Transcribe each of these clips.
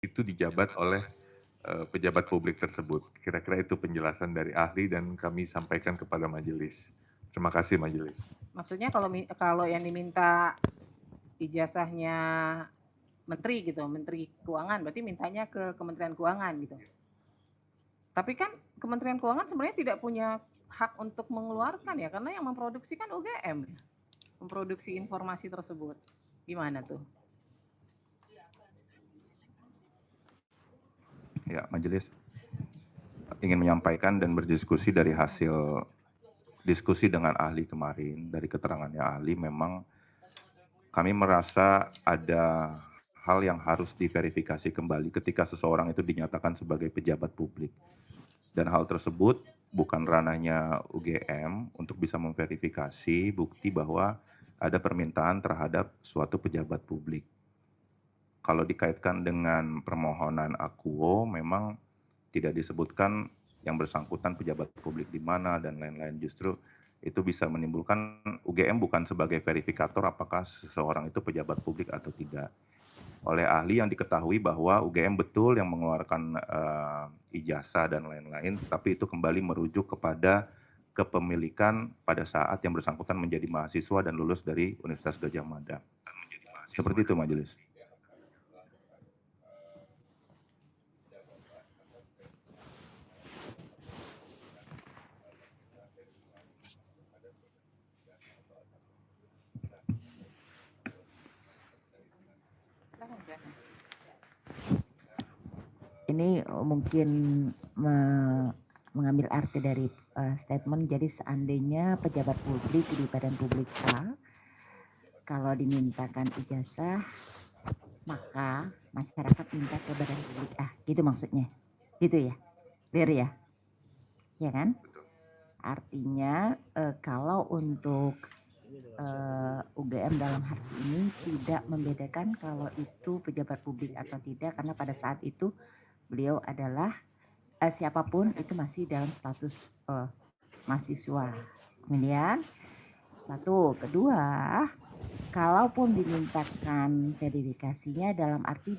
itu dijabat oleh pejabat publik tersebut. Kira-kira itu penjelasan dari ahli dan kami sampaikan kepada majelis. Terima kasih majelis. Maksudnya kalau yang diminta ijazahnya menteri gitu, Menteri Keuangan, berarti mintanya ke Kementerian Keuangan gitu. Tapi kan Kementerian Keuangan sebenarnya tidak punya hak untuk mengeluarkan ya, karena yang memproduksi kan UGM, memproduksi informasi tersebut. Gimana tuh? Ya, majelis ingin menyampaikan dan berdiskusi dari hasil diskusi dengan ahli kemarin, dari keterangannya ahli, memang kami merasa ada hal yang harus diverifikasi kembali ketika seseorang itu dinyatakan sebagai pejabat publik. Dan hal tersebut bukan ranahnya UGM untuk bisa memverifikasi bukti bahwa ada permintaan terhadap suatu pejabat publik. Kalau dikaitkan dengan permohonan akuo, memang tidak disebutkan yang bersangkutan pejabat publik di mana dan lain-lain. Justru itu bisa menimbulkan UGM bukan sebagai verifikator apakah seseorang itu pejabat publik atau tidak. Oleh ahli yang diketahui bahwa UGM betul yang mengeluarkan ijazah dan lain-lain, tapi itu kembali merujuk kepada kepemilikan pada saat yang bersangkutan menjadi mahasiswa dan lulus dari Universitas Gadjah Mada. Seperti itu majelis. Ini mungkin mengambil arti dari statement, jadi seandainya pejabat publik di badan publik A, kalau dimintakan ijazah, maka masyarakat minta ke badan publik A, gitu maksudnya, gitu ya, clear ya, ya kan? Artinya kalau untuk UGM dalam hal ini tidak membedakan kalau itu pejabat publik atau tidak, karena pada saat itu beliau adalah siapapun itu masih dalam status mahasiswa. Kemudian satu, kedua, kalaupun dimintakan verifikasinya dalam arti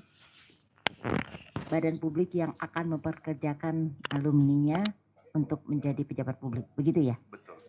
badan publik yang akan memperkerjakan alumninya untuk menjadi pejabat publik, begitu ya? Betul.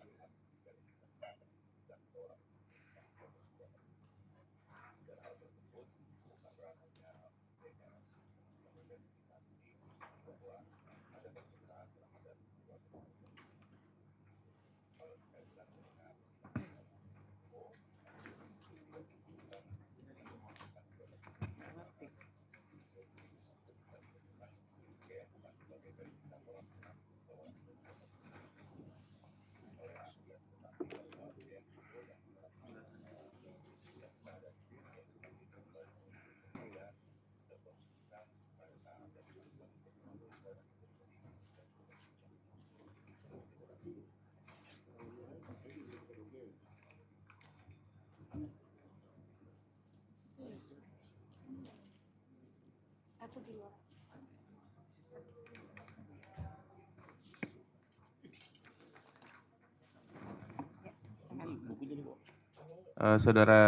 Saudara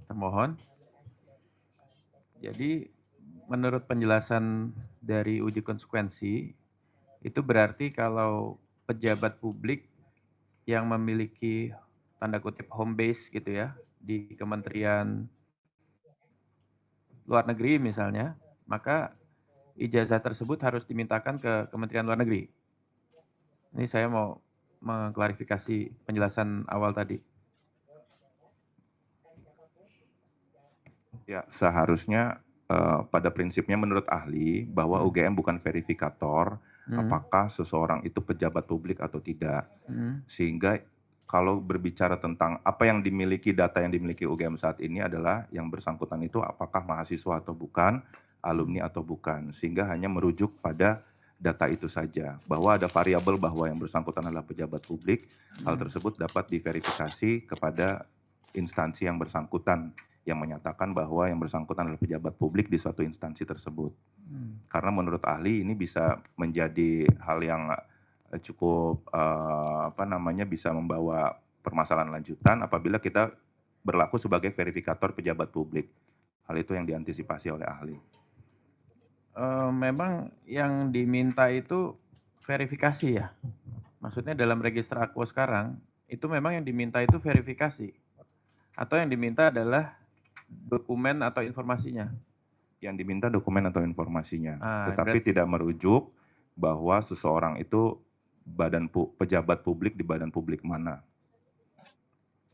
termohon, jadi menurut penjelasan dari uji konsekuensi, itu berarti kalau pejabat publik yang memiliki tanda kutip home base gitu ya, di Kementerian Luar Negeri misalnya, maka ijazah tersebut harus dimintakan ke Kementerian Luar Negeri. Ini saya mau mengklarifikasi penjelasan awal tadi. Ya, seharusnya pada prinsipnya menurut ahli bahwa UGM bukan verifikator apakah seseorang itu pejabat publik atau tidak. Sehingga kalau berbicara tentang apa yang dimiliki, data yang dimiliki UGM saat ini adalah yang bersangkutan itu apakah mahasiswa atau bukan, alumni atau bukan. Sehingga hanya merujuk pada data itu saja. Bahwa ada variabel bahwa yang bersangkutan adalah pejabat publik, hal tersebut dapat diverifikasi kepada instansi yang bersangkutan yang menyatakan bahwa yang bersangkutan adalah pejabat publik di suatu instansi tersebut. Karena menurut ahli ini bisa menjadi hal yang cukup bisa membawa permasalahan lanjutan apabila kita berlaku sebagai verifikator pejabat publik. Hal itu yang diantisipasi oleh ahli. memang yang diminta itu verifikasi ya? Maksudnya dalam register Aquo sekarang, itu memang yang diminta itu verifikasi? Atau yang diminta adalah dokumen atau informasinya? Yang diminta dokumen atau informasinya, tetapi Berarti tidak merujuk bahwa seseorang itu pejabat publik di badan publik mana.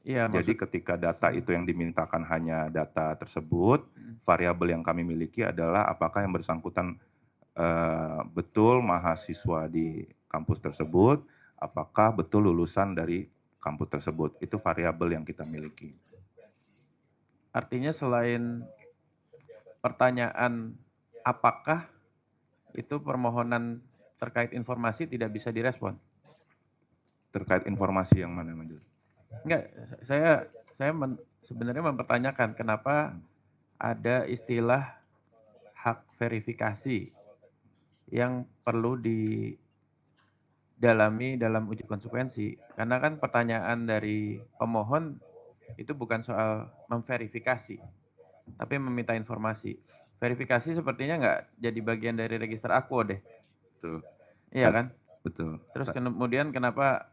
iya, Jadi ketika data itu yang dimintakan hanya data tersebut, variabel yang kami miliki adalah apakah yang bersangkutan betul mahasiswa di kampus tersebut, apakah betul lulusan dari kampus tersebut. Itu variabel yang kita miliki. artinya selain pertanyaan apakah, itu permohonan terkait informasi tidak bisa direspon? Terkait informasi yang mana, Majelis? Enggak, sebenarnya mempertanyakan kenapa ada istilah hak verifikasi yang perlu didalami dalam uji konsekuensi. Karena kan pertanyaan dari pemohon itu bukan soal memverifikasi, tapi meminta informasi. Verifikasi sepertinya nggak jadi bagian dari register Aquo deh. Betul. Iya kan? Betul. Terus kemudian kenapa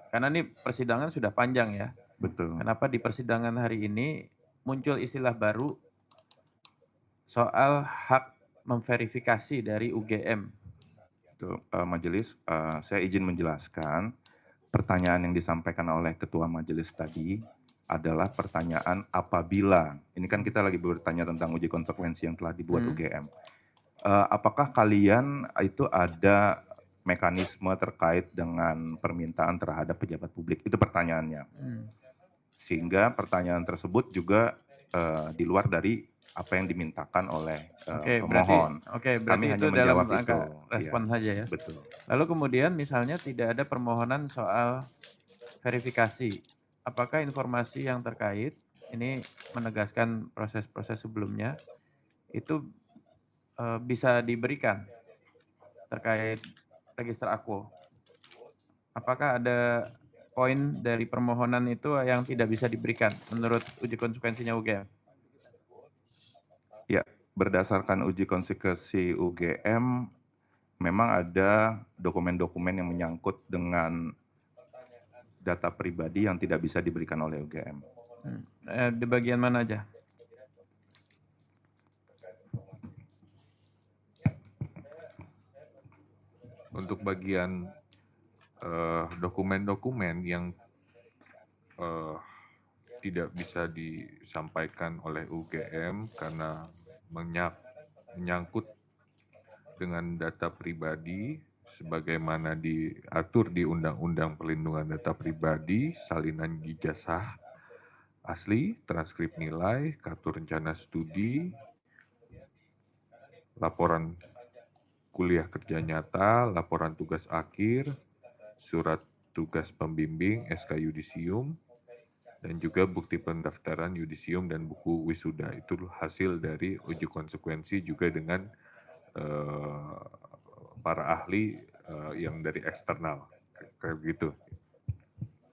karena ini persidangan sudah panjang ya. Betul. Kenapa di persidangan hari ini muncul istilah baru soal hak memverifikasi dari UGM? Betul. Majelis, saya izin menjelaskan. Pertanyaan yang disampaikan oleh Ketua Majelis tadi adalah pertanyaan apabila, ini kan kita lagi bertanya tentang uji konsekuensi yang telah dibuat UGM. Apakah kalian itu ada mekanisme terkait dengan permintaan terhadap pejabat publik? Itu pertanyaannya. Sehingga pertanyaan tersebut juga di luar dari apa yang dimintakan oleh pemohon. Berarti Kami itu hanya dalam menjawab rangka itu. respon saja ya. Betul. Lalu kemudian misalnya tidak ada permohonan soal verifikasi. Apakah informasi yang terkait, ini menegaskan proses-proses sebelumnya, itu bisa diberikan terkait register Aquo? Apakah ada poin dari permohonan itu yang tidak bisa diberikan menurut uji konsekuensinya UGM? Ya, berdasarkan uji konsekuensi UGM, memang ada dokumen-dokumen yang menyangkut dengan data pribadi yang tidak bisa diberikan oleh UGM. Di bagian mana aja? Untuk bagian dokumen-dokumen yang tidak bisa disampaikan oleh UGM karena menyangkut dengan data pribadi sebagaimana diatur di Undang-Undang Perlindungan Data Pribadi, salinan ijazah asli, transkrip nilai, kartu rencana studi, laporan kuliah kerja nyata, laporan tugas akhir, surat tugas pembimbing, SK yudisium, dan juga bukti pendaftaran yudisium dan buku wisuda. Itu hasil dari uji konsekuensi juga dengan para ahli yang dari eksternal, kayak gitu.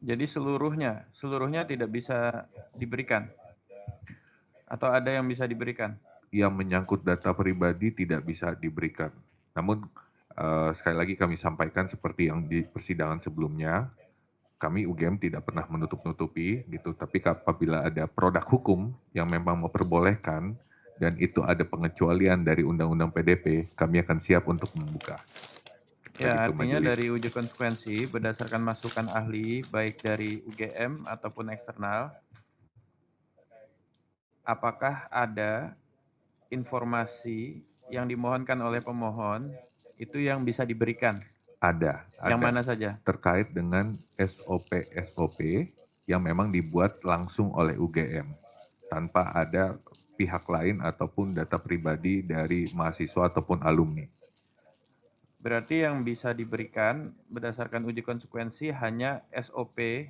Jadi seluruhnya tidak bisa diberikan? Atau ada yang bisa diberikan? Yang menyangkut data pribadi tidak bisa diberikan. Namun sekali lagi kami sampaikan seperti yang di persidangan sebelumnya, kami UGM tidak pernah menutup-nutupi gitu, tapi apabila ada produk hukum yang memang memperbolehkan dan itu ada pengecualian dari Undang-Undang PDP, kami akan siap untuk membuka. Ya, artinya dari uji konsekuensi berdasarkan masukan ahli baik dari UGM ataupun eksternal, apakah ada informasi yang dimohonkan oleh pemohon itu yang bisa diberikan? Ada. Yang mana saja? Terkait dengan SOP-SOP yang memang dibuat langsung oleh UGM tanpa ada pihak lain ataupun data pribadi dari mahasiswa ataupun alumni. Berarti yang bisa diberikan berdasarkan uji konsekuensi hanya SOP.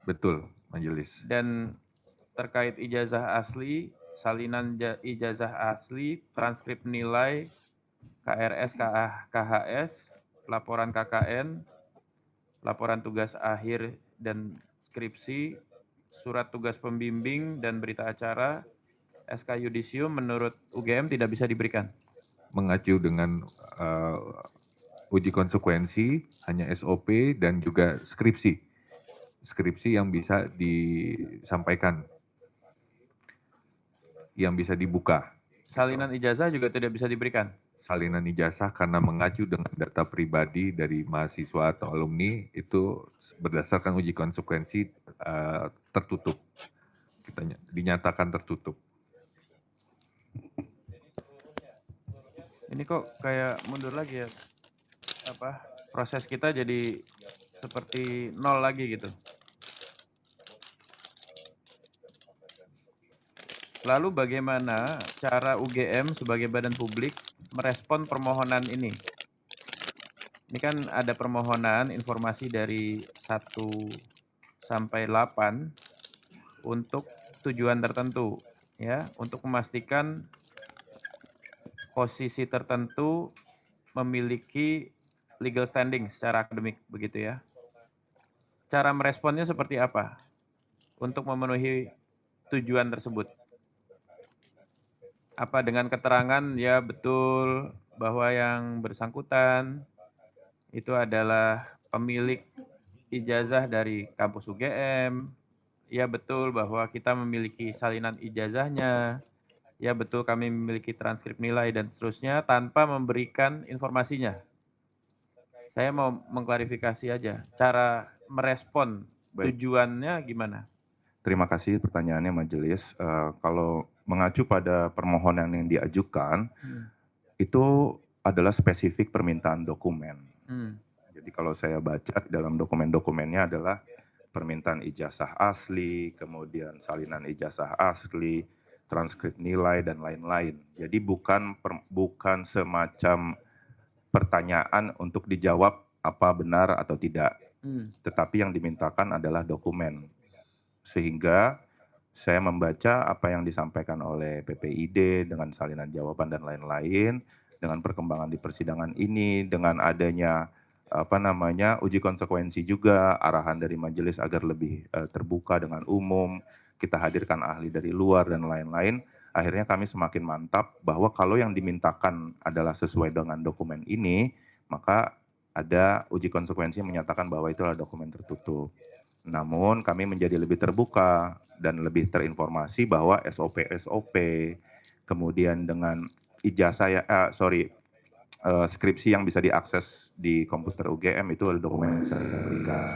Betul, Majelis. Dan terkait ijazah asli, salinan ijazah asli, transkrip nilai, KRS, KHS, laporan KKN, laporan tugas akhir dan skripsi, surat tugas pembimbing dan berita acara, SK Yudisium menurut UGM tidak bisa diberikan. Mengacu dengan uji konsekuensi hanya SOP dan juga skripsi yang bisa disampaikan, yang bisa dibuka. Salinan ijazah juga tidak bisa diberikan. Salinan ijazah karena mengacu dengan data pribadi dari mahasiswa atau alumni itu berdasarkan uji konsekuensi tertutup, dinyatakan tertutup. Ini kok kayak mundur lagi ya, proses kita jadi seperti nol lagi gitu. Lalu bagaimana cara UGM sebagai badan publik merespon permohonan ini? Ini kan ada permohonan informasi dari 1 sampai 8 untuk tujuan tertentu, ya, untuk memastikan posisi tertentu memiliki legal standing secara akademik, begitu ya. Cara meresponnya seperti apa untuk memenuhi tujuan tersebut? Apa dengan keterangan ya betul bahwa yang bersangkutan itu adalah pemilik ijazah dari kampus UGM, ya betul bahwa kita memiliki salinan ijazahnya, ya betul kami memiliki transkrip nilai dan seterusnya tanpa memberikan informasinya. Saya mau mengklarifikasi aja, cara merespon tujuannya gimana? Terima kasih pertanyaannya majelis. Kalau mengacu pada permohonan yang diajukan, itu adalah spesifik permintaan dokumen. Jadi kalau saya baca di dalam dokumen-dokumennya adalah permintaan ijazah asli, kemudian salinan ijazah asli, transkrip nilai dan lain-lain. Jadi bukan semacam pertanyaan untuk dijawab apa benar atau tidak, tetapi yang dimintakan adalah dokumen. Sehingga saya membaca apa yang disampaikan oleh PPID dengan salinan jawaban dan lain-lain, dengan perkembangan di persidangan ini, dengan adanya uji konsekuensi juga, arahan dari majelis agar lebih terbuka dengan umum, kita hadirkan ahli dari luar dan lain-lain, akhirnya kami semakin mantap bahwa kalau yang dimintakan adalah sesuai dengan dokumen ini, maka ada uji konsekuensi yang menyatakan bahwa itu adalah dokumen tertutup. Namun kami menjadi lebih terbuka dan lebih terinformasi bahwa SOP, kemudian dengan ijazah skripsi yang bisa diakses di komputer UGM itu adalah dokumen yang bisa kita berikan.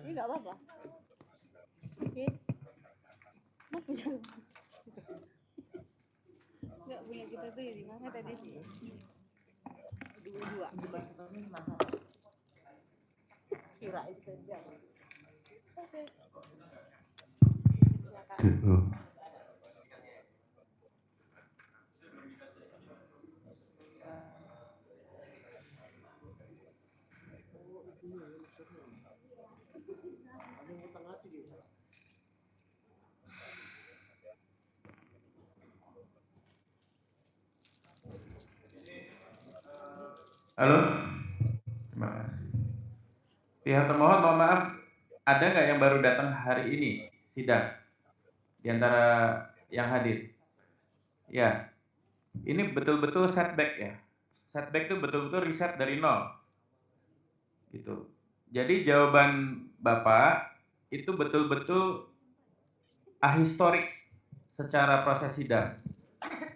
Ini nggak apa-apa. Sedikit. Nggak punya kita tuh di mana tadi sih? Dua. Kira itu saja. Oke. Kecelakaan. Halo? Terima kasih. Pihak termohon mohon maaf, ada nggak yang baru datang hari ini sidang di antara yang hadir? Ya, ini betul-betul setback ya. Setback itu betul-betul riset dari nol. Gitu. Jadi jawaban Bapak itu betul-betul ahistorik secara proses sidang.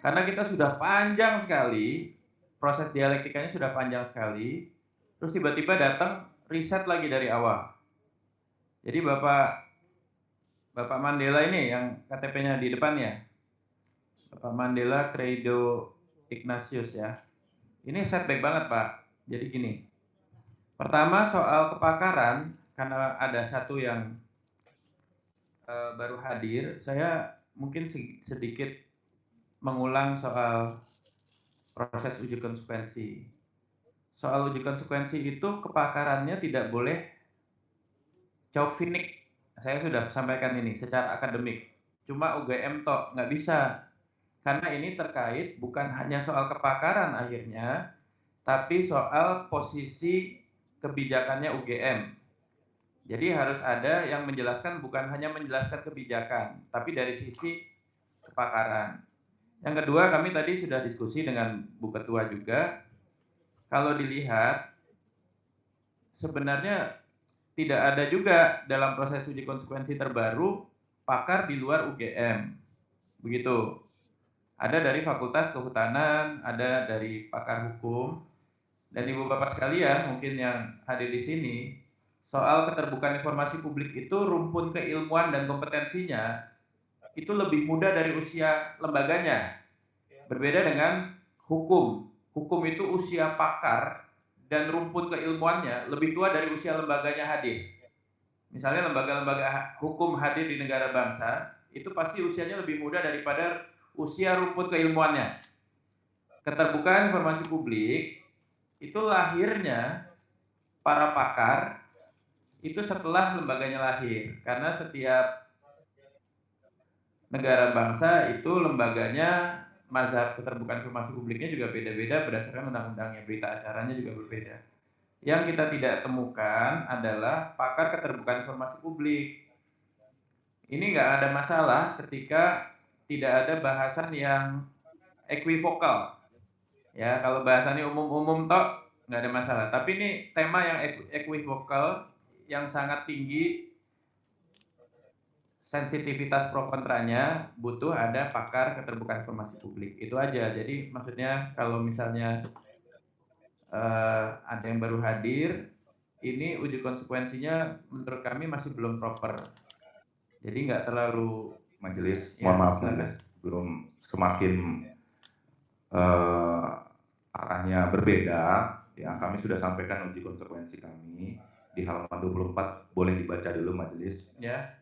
Karena kita sudah panjang sekali, proses dialektikanya sudah panjang sekali, terus tiba-tiba datang riset lagi dari awal. Jadi Bapak Mandela ini yang KTP-nya di depan ya, Bapak Mandela Credo Ignatius ya. Ini setback banget Pak. Jadi gini, pertama soal kepakaran, karena ada satu yang baru hadir, saya mungkin sedikit mengulang soal proses uji konsekuensi. Soal uji konsekuensi itu kepakarannya tidak boleh chauvinik. Saya sudah sampaikan ini secara akademik. Cuma UGM tok, nggak bisa. Karena ini terkait bukan hanya soal kepakaran akhirnya, tapi soal posisi kebijakannya UGM. Jadi harus ada yang menjelaskan, bukan hanya menjelaskan kebijakan, tapi dari sisi kepakaran. Yang kedua, kami tadi sudah diskusi dengan Bu Ketua juga. Kalau dilihat, sebenarnya tidak ada juga dalam proses uji konsekuensi terbaru pakar di luar UGM. Begitu. Ada dari Fakultas Kehutanan, ada dari pakar hukum. Dan Ibu Bapak sekalian, mungkin yang hadir di sini, soal keterbukaan informasi publik itu rumpun keilmuan dan kompetensinya itu lebih muda dari usia lembaganya. Berbeda dengan hukum. Hukum itu usia pakar dan rumpun keilmuannya lebih tua dari usia lembaganya hadir. Misalnya lembaga-lembaga hukum hadir di negara bangsa, itu pasti usianya lebih muda daripada usia rumpun keilmuannya. Keterbukaan informasi publik itu lahirnya para pakar itu setelah lembaganya lahir, karena setiap negara bangsa itu lembaganya, mazhab keterbukaan informasi publiknya juga beda-beda berdasarkan undang-undangnya, berita acaranya juga berbeda. Yang kita tidak temukan adalah pakar keterbukaan informasi publik. Ini nggak ada masalah ketika tidak ada bahasan yang equivokal. Ya, kalau bahasannya umum-umum tok nggak ada masalah. Tapi ini tema yang equivokal, yang sangat tinggi sensitivitas pro kontranya, butuh ada pakar keterbukaan informasi publik. Itu aja. Jadi maksudnya kalau misalnya ada yang baru hadir, ini uji konsekuensinya menurut kami masih belum proper. Jadi nggak terlalu Majelis, ya, mohon maaf, silakan. Majelis, belum semakin arahnya berbeda. Ya, kami sudah sampaikan uji konsekuensi kami di halaman 24. Boleh dibaca dulu Majelis. Ya,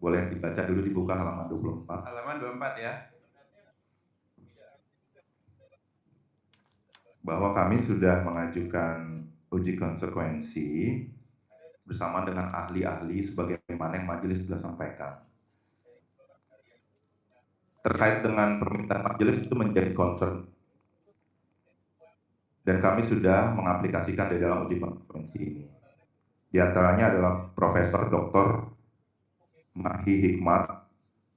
Boleh dibaca dulu, dibuka halaman 24. halaman 24 ya. Bahwa kami sudah mengajukan uji konsekuensi bersama dengan ahli-ahli sebagaimana yang majelis sudah sampaikan. Terkait dengan permintaan majelis itu menjadi concern. Dan kami sudah mengaplikasikan di dalam uji konsekuensi ini. Di antaranya adalah Profesor Dr. Mahi Hikmat.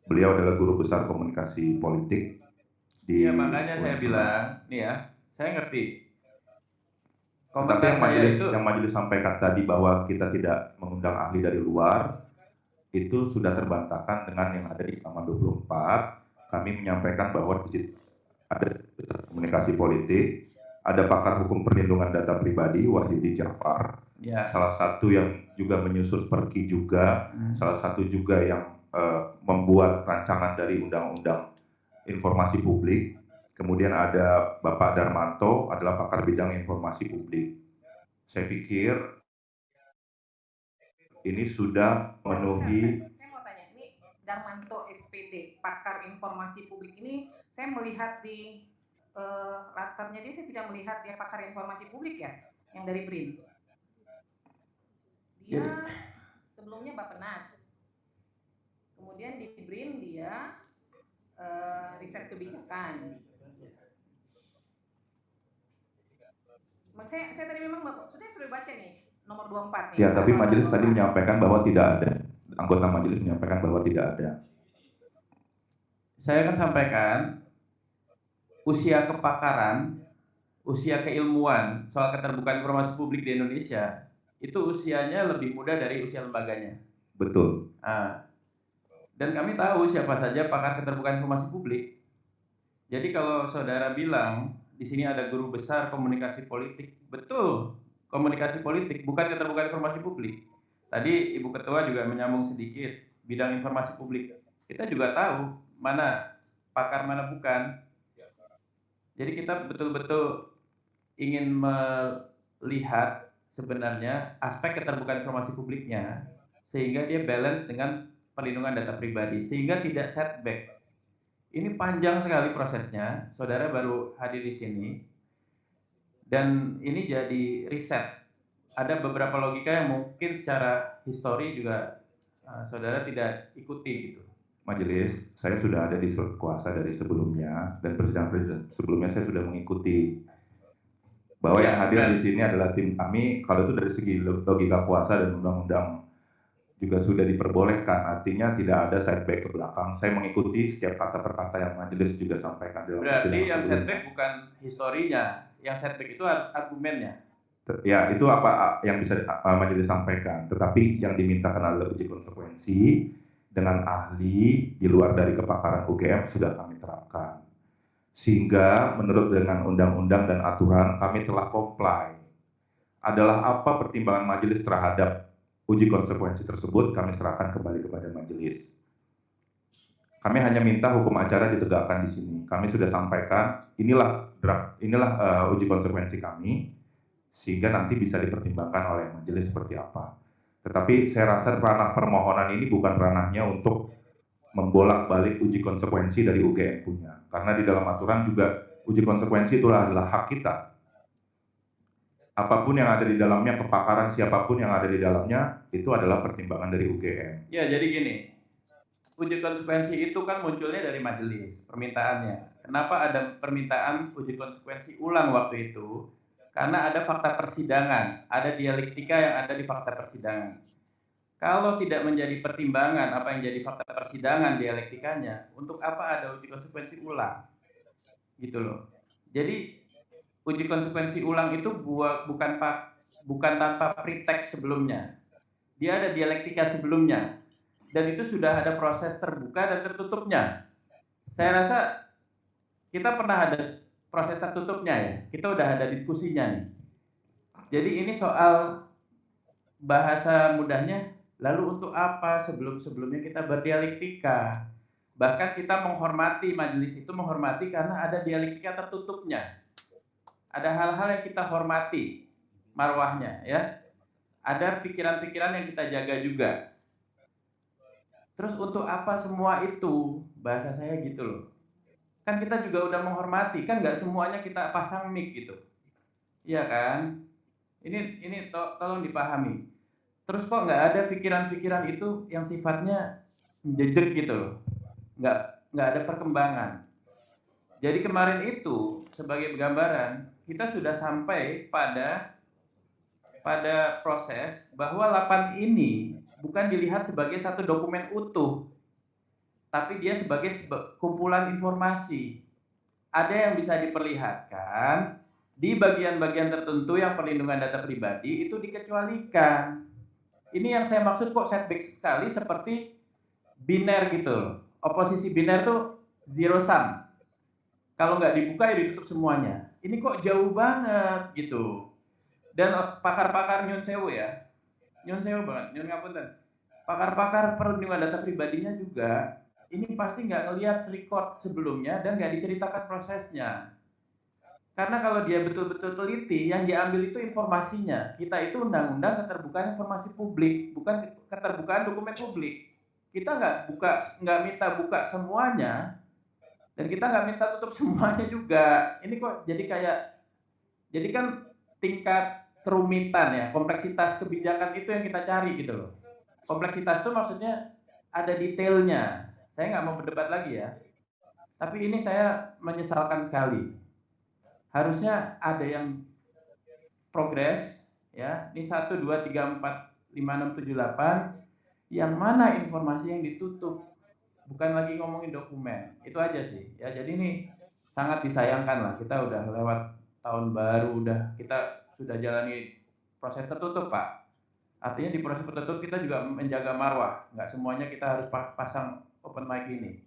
Beliau adalah guru besar komunikasi politik di Ya, makanya saya UNSUMA. bilang, nih ya, saya ngerti. Tapi Komentar saya itu yang majelis sampaikan tadi bahwa kita tidak mengundang ahli dari luar, itu sudah terbantahkan dengan yang ada di halaman 24. Kami menyampaikan bahwa di situ ada komunikasi politik, ada pakar hukum perlindungan data pribadi, Wahyudi Jafar, ya. salah satu yang juga menyusun perki juga, salah satu juga yang membuat rancangan dari undang-undang informasi publik. Kemudian ada Bapak Darmanto, adalah pakar bidang informasi publik. Saya pikir ini sudah memenuhi. Saya mau tanya, ini Darmanto SPD, pakar informasi publik ini, saya melihat di latarnya dia, saya tidak melihat dia pakar informasi publik ya, yang dari BRIN. Dia sebelumnya Bappenas, kemudian di BRIN dia riset kebijakan. Saya tadi memang sudah baca nih nomor 24 nih. Ya, tapi majelis tadi menyampaikan bahwa tidak ada. Anggota majelis menyampaikan bahwa tidak ada. Saya akan sampaikan usia kepakaran, usia keilmuan soal keterbukaan informasi publik di Indonesia itu usianya lebih muda dari usia lembaganya. Betul. Nah, Dan kami tahu siapa saja pakar keterbukaan informasi publik. Jadi kalau saudara bilang di sini ada guru besar komunikasi politik, betul, komunikasi politik, bukan keterbukaan informasi publik. Tadi Ibu Ketua juga menyambung sedikit bidang informasi publik. Kita juga tahu mana pakar mana bukan. Jadi kita betul-betul ingin melihat sebenarnya aspek keterbukaan informasi publiknya sehingga dia balance dengan perlindungan data pribadi sehingga tidak setback. Ini panjang sekali prosesnya, saudara baru hadir di sini, dan ini jadi riset. Ada beberapa logika yang mungkin secara histori juga saudara tidak ikuti gitu. Majelis, saya sudah ada di kuasa dari sebelumnya, dan persidangan sebelumnya saya sudah mengikuti bahwa yang hadir di sini adalah tim kami. Kalau itu dari segi logika kuasa dan undang-undang juga sudah diperbolehkan, artinya tidak ada setback ke belakang. Saya mengikuti setiap kata per kata yang majelis juga sampaikan. Berarti yang setback bukan historinya, yang setback itu argumennya. Ya, itu apa yang bisa majelis sampaikan. Tetapi yang dimintakan adalah uji konsekuensi dengan ahli di luar dari kepakaran UGM sudah kami terapkan. Sehingga menurut dengan undang-undang dan aturan kami telah comply. Adalah apa pertimbangan majelis terhadap uji konsekuensi tersebut kami serahkan kembali kepada majelis. Kami hanya minta hukum acara ditegakkan di sini. Kami sudah sampaikan inilah draft, inilah uji konsekuensi kami, sehingga nanti bisa dipertimbangkan oleh majelis seperti apa. Tetapi saya rasa ranah permohonan ini bukan ranahnya untuk membolak-balik uji konsekuensi dari UGM punya. Karena di dalam aturan juga uji konsekuensi itulah adalah hak kita. Apapun yang ada di dalamnya, kepakaran siapapun yang ada di dalamnya, itu adalah pertimbangan dari UGM. Ya, jadi gini, uji konsekuensi itu kan munculnya dari majelis, permintaannya. Kenapa ada permintaan uji konsekuensi ulang waktu itu? Karena ada fakta persidangan, ada dialektika yang ada di fakta persidangan. Kalau tidak menjadi pertimbangan apa yang jadi fakta persidangan dialektikanya, untuk apa ada uji konsekuensi ulang? Gitu loh. Jadi uji konsekuensi ulang itu bukan tanpa preteks sebelumnya. Dia ada dialektika sebelumnya. Dan itu sudah ada proses terbuka dan tertutupnya. Saya rasa kita pernah ada proses tertutupnya ya. Kita udah ada diskusinya nih. Jadi ini soal bahasa mudahnya, lalu untuk apa sebelum-sebelumnya kita berdialektika? Bahkan kita menghormati, majelis itu menghormati karena ada dialektika tertutupnya. Ada hal-hal yang kita hormati marwahnya ya. Ada pikiran-pikiran yang kita jaga juga. Terus untuk apa semua itu? Bahasa saya gitu loh. Kan kita juga udah menghormati, kan nggak semuanya kita pasang mic gitu. Iya kan? Ini tolong dipahami. Terus kok nggak ada pikiran-pikiran itu yang sifatnya menjejek gitu loh. Nggak ada perkembangan. Jadi kemarin itu sebagai gambaran, kita sudah sampai pada proses bahwa lapan ini bukan dilihat sebagai satu dokumen utuh, tapi dia sebagai kumpulan informasi. Ada yang bisa diperlihatkan di bagian-bagian tertentu yang perlindungan data pribadi itu dikecualikan. Ini yang saya maksud kok setback sekali seperti biner gitu. Oposisi biner tuh zero sum. Kalau nggak dibuka ya ditutup semuanya. Ini kok jauh banget gitu. Dan pakar-pakar nyun sewu ya. Nyun sewu banget, nyun ngapunten. Pakar-pakar perlindungan data pribadinya juga ini pasti nggak ngelihat record sebelumnya dan nggak diceritakan prosesnya. Karena kalau dia betul-betul teliti, yang diambil itu informasinya. Kita itu undang-undang keterbukaan informasi publik, bukan keterbukaan dokumen publik. Kita nggak minta buka semuanya, dan kita nggak minta tutup semuanya juga. Ini kok jadi kan tingkat kerumitan ya, kompleksitas kebijakan itu yang kita cari gitu loh. Kompleksitas itu maksudnya ada detailnya. Saya nggak mau berdebat lagi ya. Tapi ini saya menyesalkan sekali. Harusnya ada yang progres ya. Ini 1, 2, 3, 4, 5, 6, 7, 8. Yang mana informasi yang ditutup? Bukan lagi ngomongin dokumen. Itu aja sih. Ya, jadi ini sangat disayangkan lah. Kita udah lewat tahun baru, kita sudah jalani proses tertutup, Pak. Artinya di proses tertutup kita juga menjaga marwah, nggak semuanya kita harus pasang open mic ini.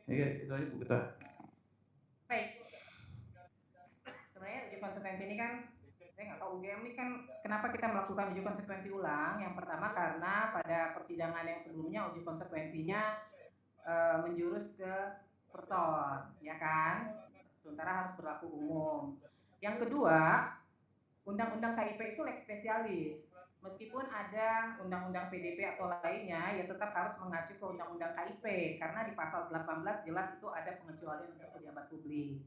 Iya, itu aja Bu Ketua. Baik. Sebenarnya uji konsekuensi ini kan, saya nggak tahu UGM ini kan kenapa kita melakukan uji konsekuensi ulang. Yang pertama karena pada persidangan yang sebelumnya uji konsekuensinya menjurus ke person, ya kan? Sementara harus berlaku umum. Yang kedua, Undang-Undang KIP itu lex spesialis. Meskipun ada Undang-Undang PDP atau lainnya, ya tetap harus mengacu ke Undang-Undang KIP karena di pasal 18 jelas itu ada pengecualian untuk pejabat publik.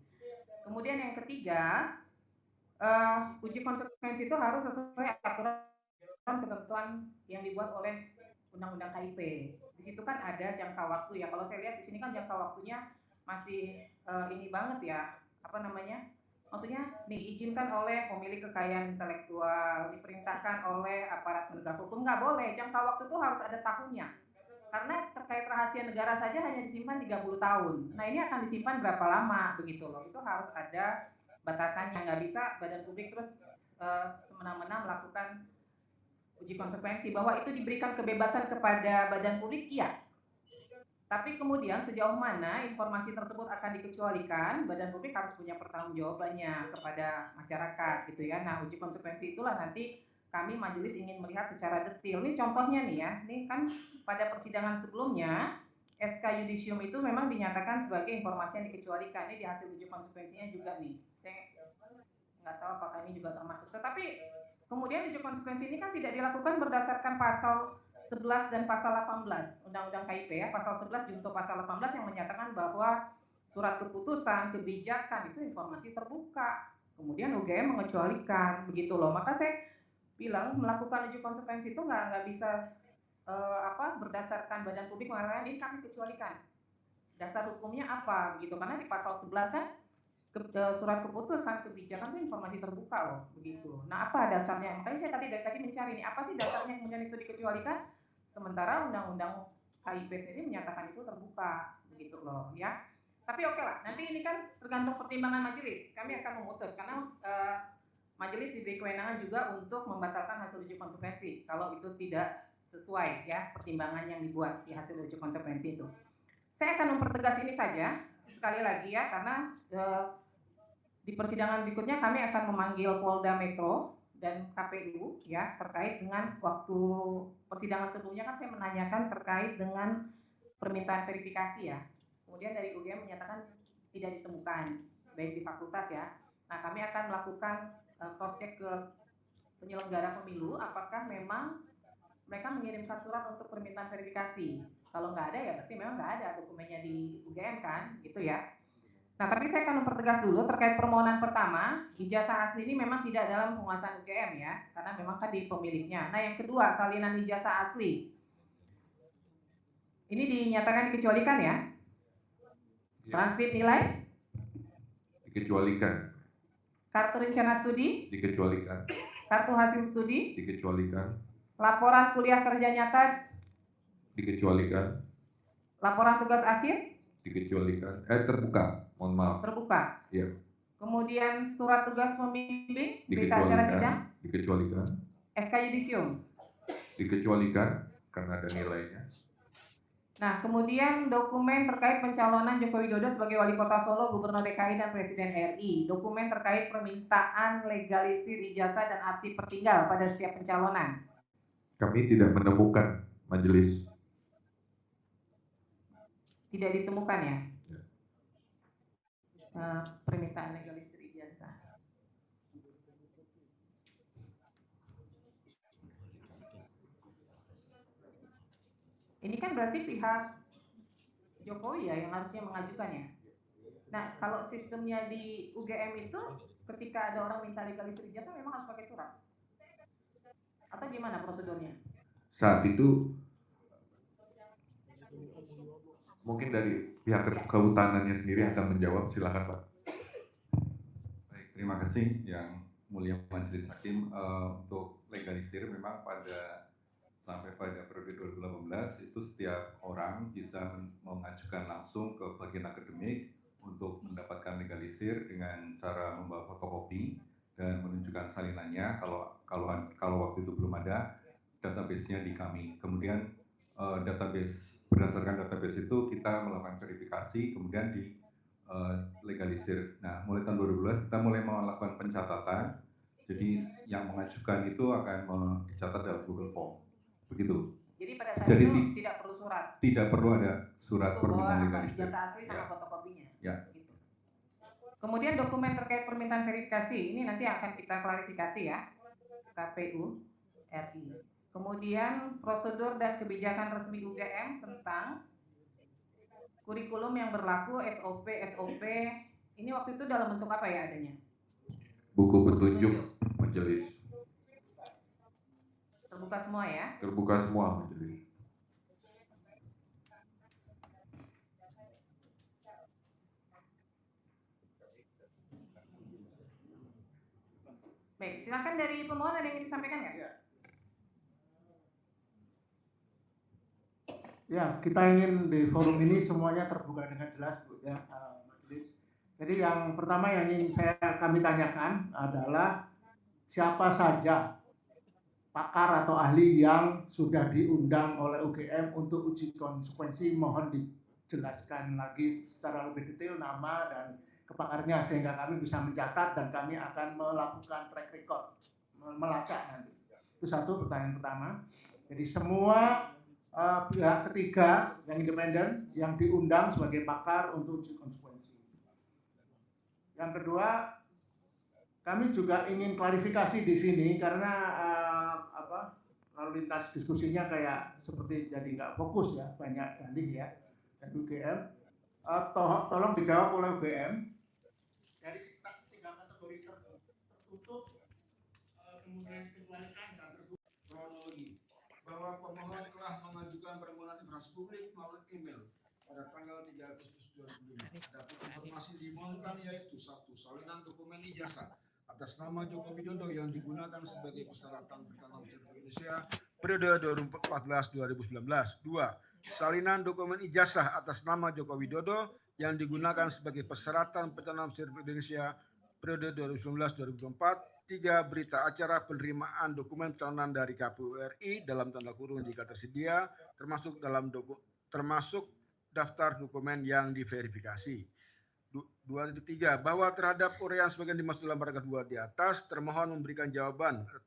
Kemudian yang ketiga, uji konsekuensi itu harus sesuai aturan ketentuan yang dibuat oleh Undang-Undang KIP. Di situ kan ada jangka waktu ya. Kalau saya lihat di sini kan jangka waktunya masih ini banget ya. Apa namanya? Maksudnya diizinkan oleh pemilik kekayaan intelektual, diperintahkan oleh aparat penegak hukum, nggak boleh. Jangka waktu itu harus ada tahunnya. Karena terkait rahasia negara saja hanya disimpan 30 tahun. Nah ini akan disimpan berapa lama begitu loh. Itu harus ada batasannya. Nggak bisa badan publik terus semena-mena melakukan uji konsekuensi. Bahwa itu diberikan kebebasan kepada badan publik, iya. Tapi kemudian sejauh mana informasi tersebut akan dikecualikan, badan publik harus punya pertanggungjawabannya kepada masyarakat gitu ya. Nah, uji konsekuensi itulah nanti kami majelis ingin melihat secara detail. Ini contohnya nih ya, ini kan pada persidangan sebelumnya SK Yudisium itu memang dinyatakan sebagai informasi yang dikecualikan. Ini di hasil uji konsekuensinya juga nih. Saya nggak tahu apakah ini juga termasuk. Tetapi kemudian uji konsekuensi ini kan tidak dilakukan berdasarkan pasal 11 dan pasal 18 Undang-Undang KIP ya, pasal 11 junto pasal 18 yang menyatakan bahwa surat keputusan, kebijakan itu informasi terbuka. Kemudian UGM mengecualikan begitu loh. Maka saya bilang melakukan uji konsekuensi itu nggak bisa berdasarkan badan publik mengatakan ini kami kecualikan. Dasar hukumnya apa begitu, karena di pasal 11 kan surat keputusan kebijakan itu informasi terbuka loh begitu. Nah apa dasarnya? Makanya saya dari tadi mencari nih apa sih dasarnya kemudian itu dikecualikan, sementara undang-undang KIP sendiri menyatakan itu terbuka begitu loh ya. Tapi oke lah, nanti ini kan tergantung pertimbangan majelis. Kami akan memutus karena majelis diberi kewenangan juga untuk membatalkan hasil uji konsekuensi kalau itu tidak sesuai ya pertimbangan yang dibuat di hasil uji konsekuensi itu. Saya akan mempertegas ini saja sekali lagi ya, karena di persidangan berikutnya kami akan memanggil Polda Metro dan KPU ya terkait dengan waktu persidangan sebelumnya kan saya menanyakan terkait dengan permintaan verifikasi ya. Kemudian dari UGM menyatakan tidak ditemukan baik di fakultas ya. Nah kami akan melakukan cross check ke penyelenggara pemilu apakah memang mereka mengirimkan surat untuk permintaan verifikasi. Kalau nggak ada ya berarti memang nggak ada dokumennya di UGM kan gitu ya. Nah, tapi saya akan mempertegas dulu terkait permohonan pertama, ijazah asli ini memang tidak dalam penguasaan UGM ya, karena memang kan di pemiliknya. Nah, yang kedua, salinan ijazah asli. Ini dinyatakan dikecualikan ya? Transkrip nilai? Dikecualikan. Kartu rencana studi? Dikecualikan. Kartu hasil studi? Dikecualikan. Laporan kuliah kerja nyata? Dikecualikan. Laporan tugas akhir? Dikecualikan. Terbuka. Mohon maaf. Terbuka. Iya. Kemudian surat tugas pembimbing, berita acara sidang, dikecualikan. SK Yudisium, dikecualikan karena ada nilainya. Nah, kemudian dokumen terkait pencalonan Joko Widodo sebagai Wali Kota Solo, Gubernur DKI dan Presiden RI, dokumen terkait permintaan legalisir ijazah dan arsip pertinggal pada setiap pencalonan. Kami tidak menemukan majelis. Tidak ditemukan ya? Permintaan legalisir ijazah. Ini kan berarti pihak Jokowi ya yang harusnya mengajukan ya. Nah, kalau sistemnya di UGM itu ketika ada orang minta legalisir ijazah memang harus pakai surat. Atau gimana prosedurnya? Saat itu mungkin dari pihak kehutanannya sendiri akan menjawab, silakan Pak. Baik, terima kasih yang mulia Majelis Hakim. Untuk legalisir memang sampai pada periode 2018 itu setiap orang bisa mengajukan langsung ke bagian akademik untuk mendapatkan legalisir dengan cara membawa fotokopi dan menunjukkan salinannya kalau waktu itu belum ada, database-nya di kami. Kemudian berdasarkan database itu kita melakukan verifikasi, kemudian legalisir. Nah, mulai tahun 2012 kita mulai melakukan pencatatan. Jadi yang mengajukan itu akan dicatat dalam Google Form. Begitu. Jadi pada saat Jadi itu tidak perlu surat. Tidak perlu ada surat Itu permintaan bawa legalisir. ijazah asli sama Ya. fotokopinya. Ya. Gitu. Kemudian dokumen terkait permintaan verifikasi ini nanti akan kita klarifikasi ya, KPU RI. Kemudian prosedur dan kebijakan resmi UGM tentang kurikulum yang berlaku, SOP, ini waktu itu dalam bentuk apa ya adanya? Buku petunjuk majelis. Terbuka semua ya? Terbuka semua majelis. Baik, silakan dari pemohon ada yang ingin disampaikan nggak? Ya, kita ingin di forum ini semuanya terbuka dengan jelas, Bu, ya, majelis. Jadi yang pertama yang ingin kami tanyakan adalah siapa saja pakar atau ahli yang sudah diundang oleh UGM untuk uji konsekuensi. Mohon dijelaskan lagi secara lebih detail nama dan kepakarnya sehingga kami bisa mencatat dan kami akan melakukan track record, melacak nanti. Itu satu pertanyaan pertama. Jadi semua pihak ketiga yang independen yang diundang sebagai pakar untuk uji konsekuensi. Yang kedua, kami juga ingin klarifikasi di sini karena lalu lintas diskusinya kayak seperti jadi nggak fokus ya, banyak dalih ya dari UGM. Tolong dijawab oleh UGM. Dari tiga kategori tertutup, kemudian dikembalikan dan terbuka kronologi bahwa pemohon telah mengajukan permohonan informasi publik melalui email pada tanggal 3 Agustus 2005. Adapun informasi dimohonkan yaitu 1. Salinan dokumen ijazah atas nama Joko Widodo yang digunakan sebagai persyaratan bertanam Republik Indonesia periode 2014-2019. 2. Salinan dokumen ijazah atas nama Joko Widodo yang digunakan sebagai persyaratan pencalonan Republik Indonesia periode 2019-2024. 3. Berita acara penerimaan dokumen pencalonan dari KPU RI dalam tanda kurung jika tersedia, termasuk daftar dokumen yang diverifikasi. 2.3. Bahwa terhadap uraian sebagian dimaksud dalam paragraf 2 di atas, termohon memberikan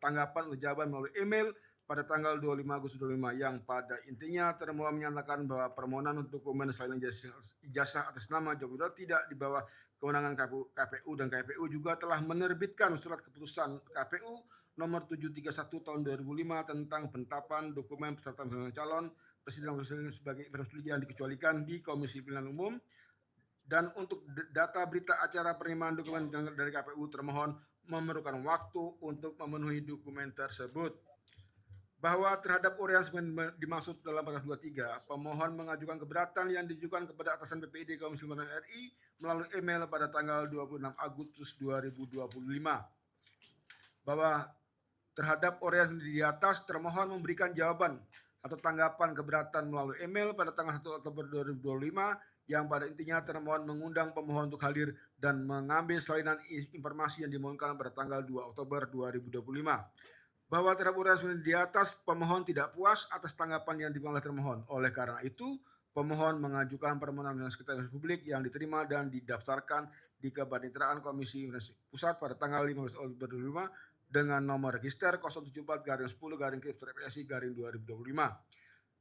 tanggapan atau jawaban melalui email pada tanggal 25 Agustus 2005 yang pada intinya termohon menyatakan bahwa permohonan untuk dokumen salinan ijazah atas nama Joko Widodo tidak di bawah kewenangan KPU dan KPU juga telah menerbitkan surat keputusan KPU nomor 731 tahun 2005 tentang penetapan dokumen persyaratan calon presiden sebagai yang dikecualikan di Komisi Pemilihan Umum. Dan untuk data berita acara penerimaan dokumen dari KPU, termohon memerlukan waktu untuk memenuhi dokumen tersebut. Bahwa terhadap uraian dimaksud dalam paragraf 23, pemohon mengajukan keberatan yang ditujukan kepada atasan PPID Komisi Pemilihan RI melalui email pada tanggal 26 Agustus 2025. Bahwa terhadap uraian di atas, termohon memberikan jawaban atau tanggapan keberatan melalui email pada tanggal 1 Oktober 2025 yang pada intinya termohon mengundang pemohon untuk hadir dan mengambil salinan informasi yang dimohonkan pada tanggal 2 Oktober 2025. Bahwa terhadap uraian di atas, pemohon tidak puas atas tanggapan yang diberikan oleh termohon. Oleh karena itu, pemohon mengajukan permohonan Sekretariat Publik yang diterima dan didaftarkan di Kepaniteraan Komisi Pusat pada tanggal 15 Oktober 2025 dengan nomor register 074-10-PSI-2025.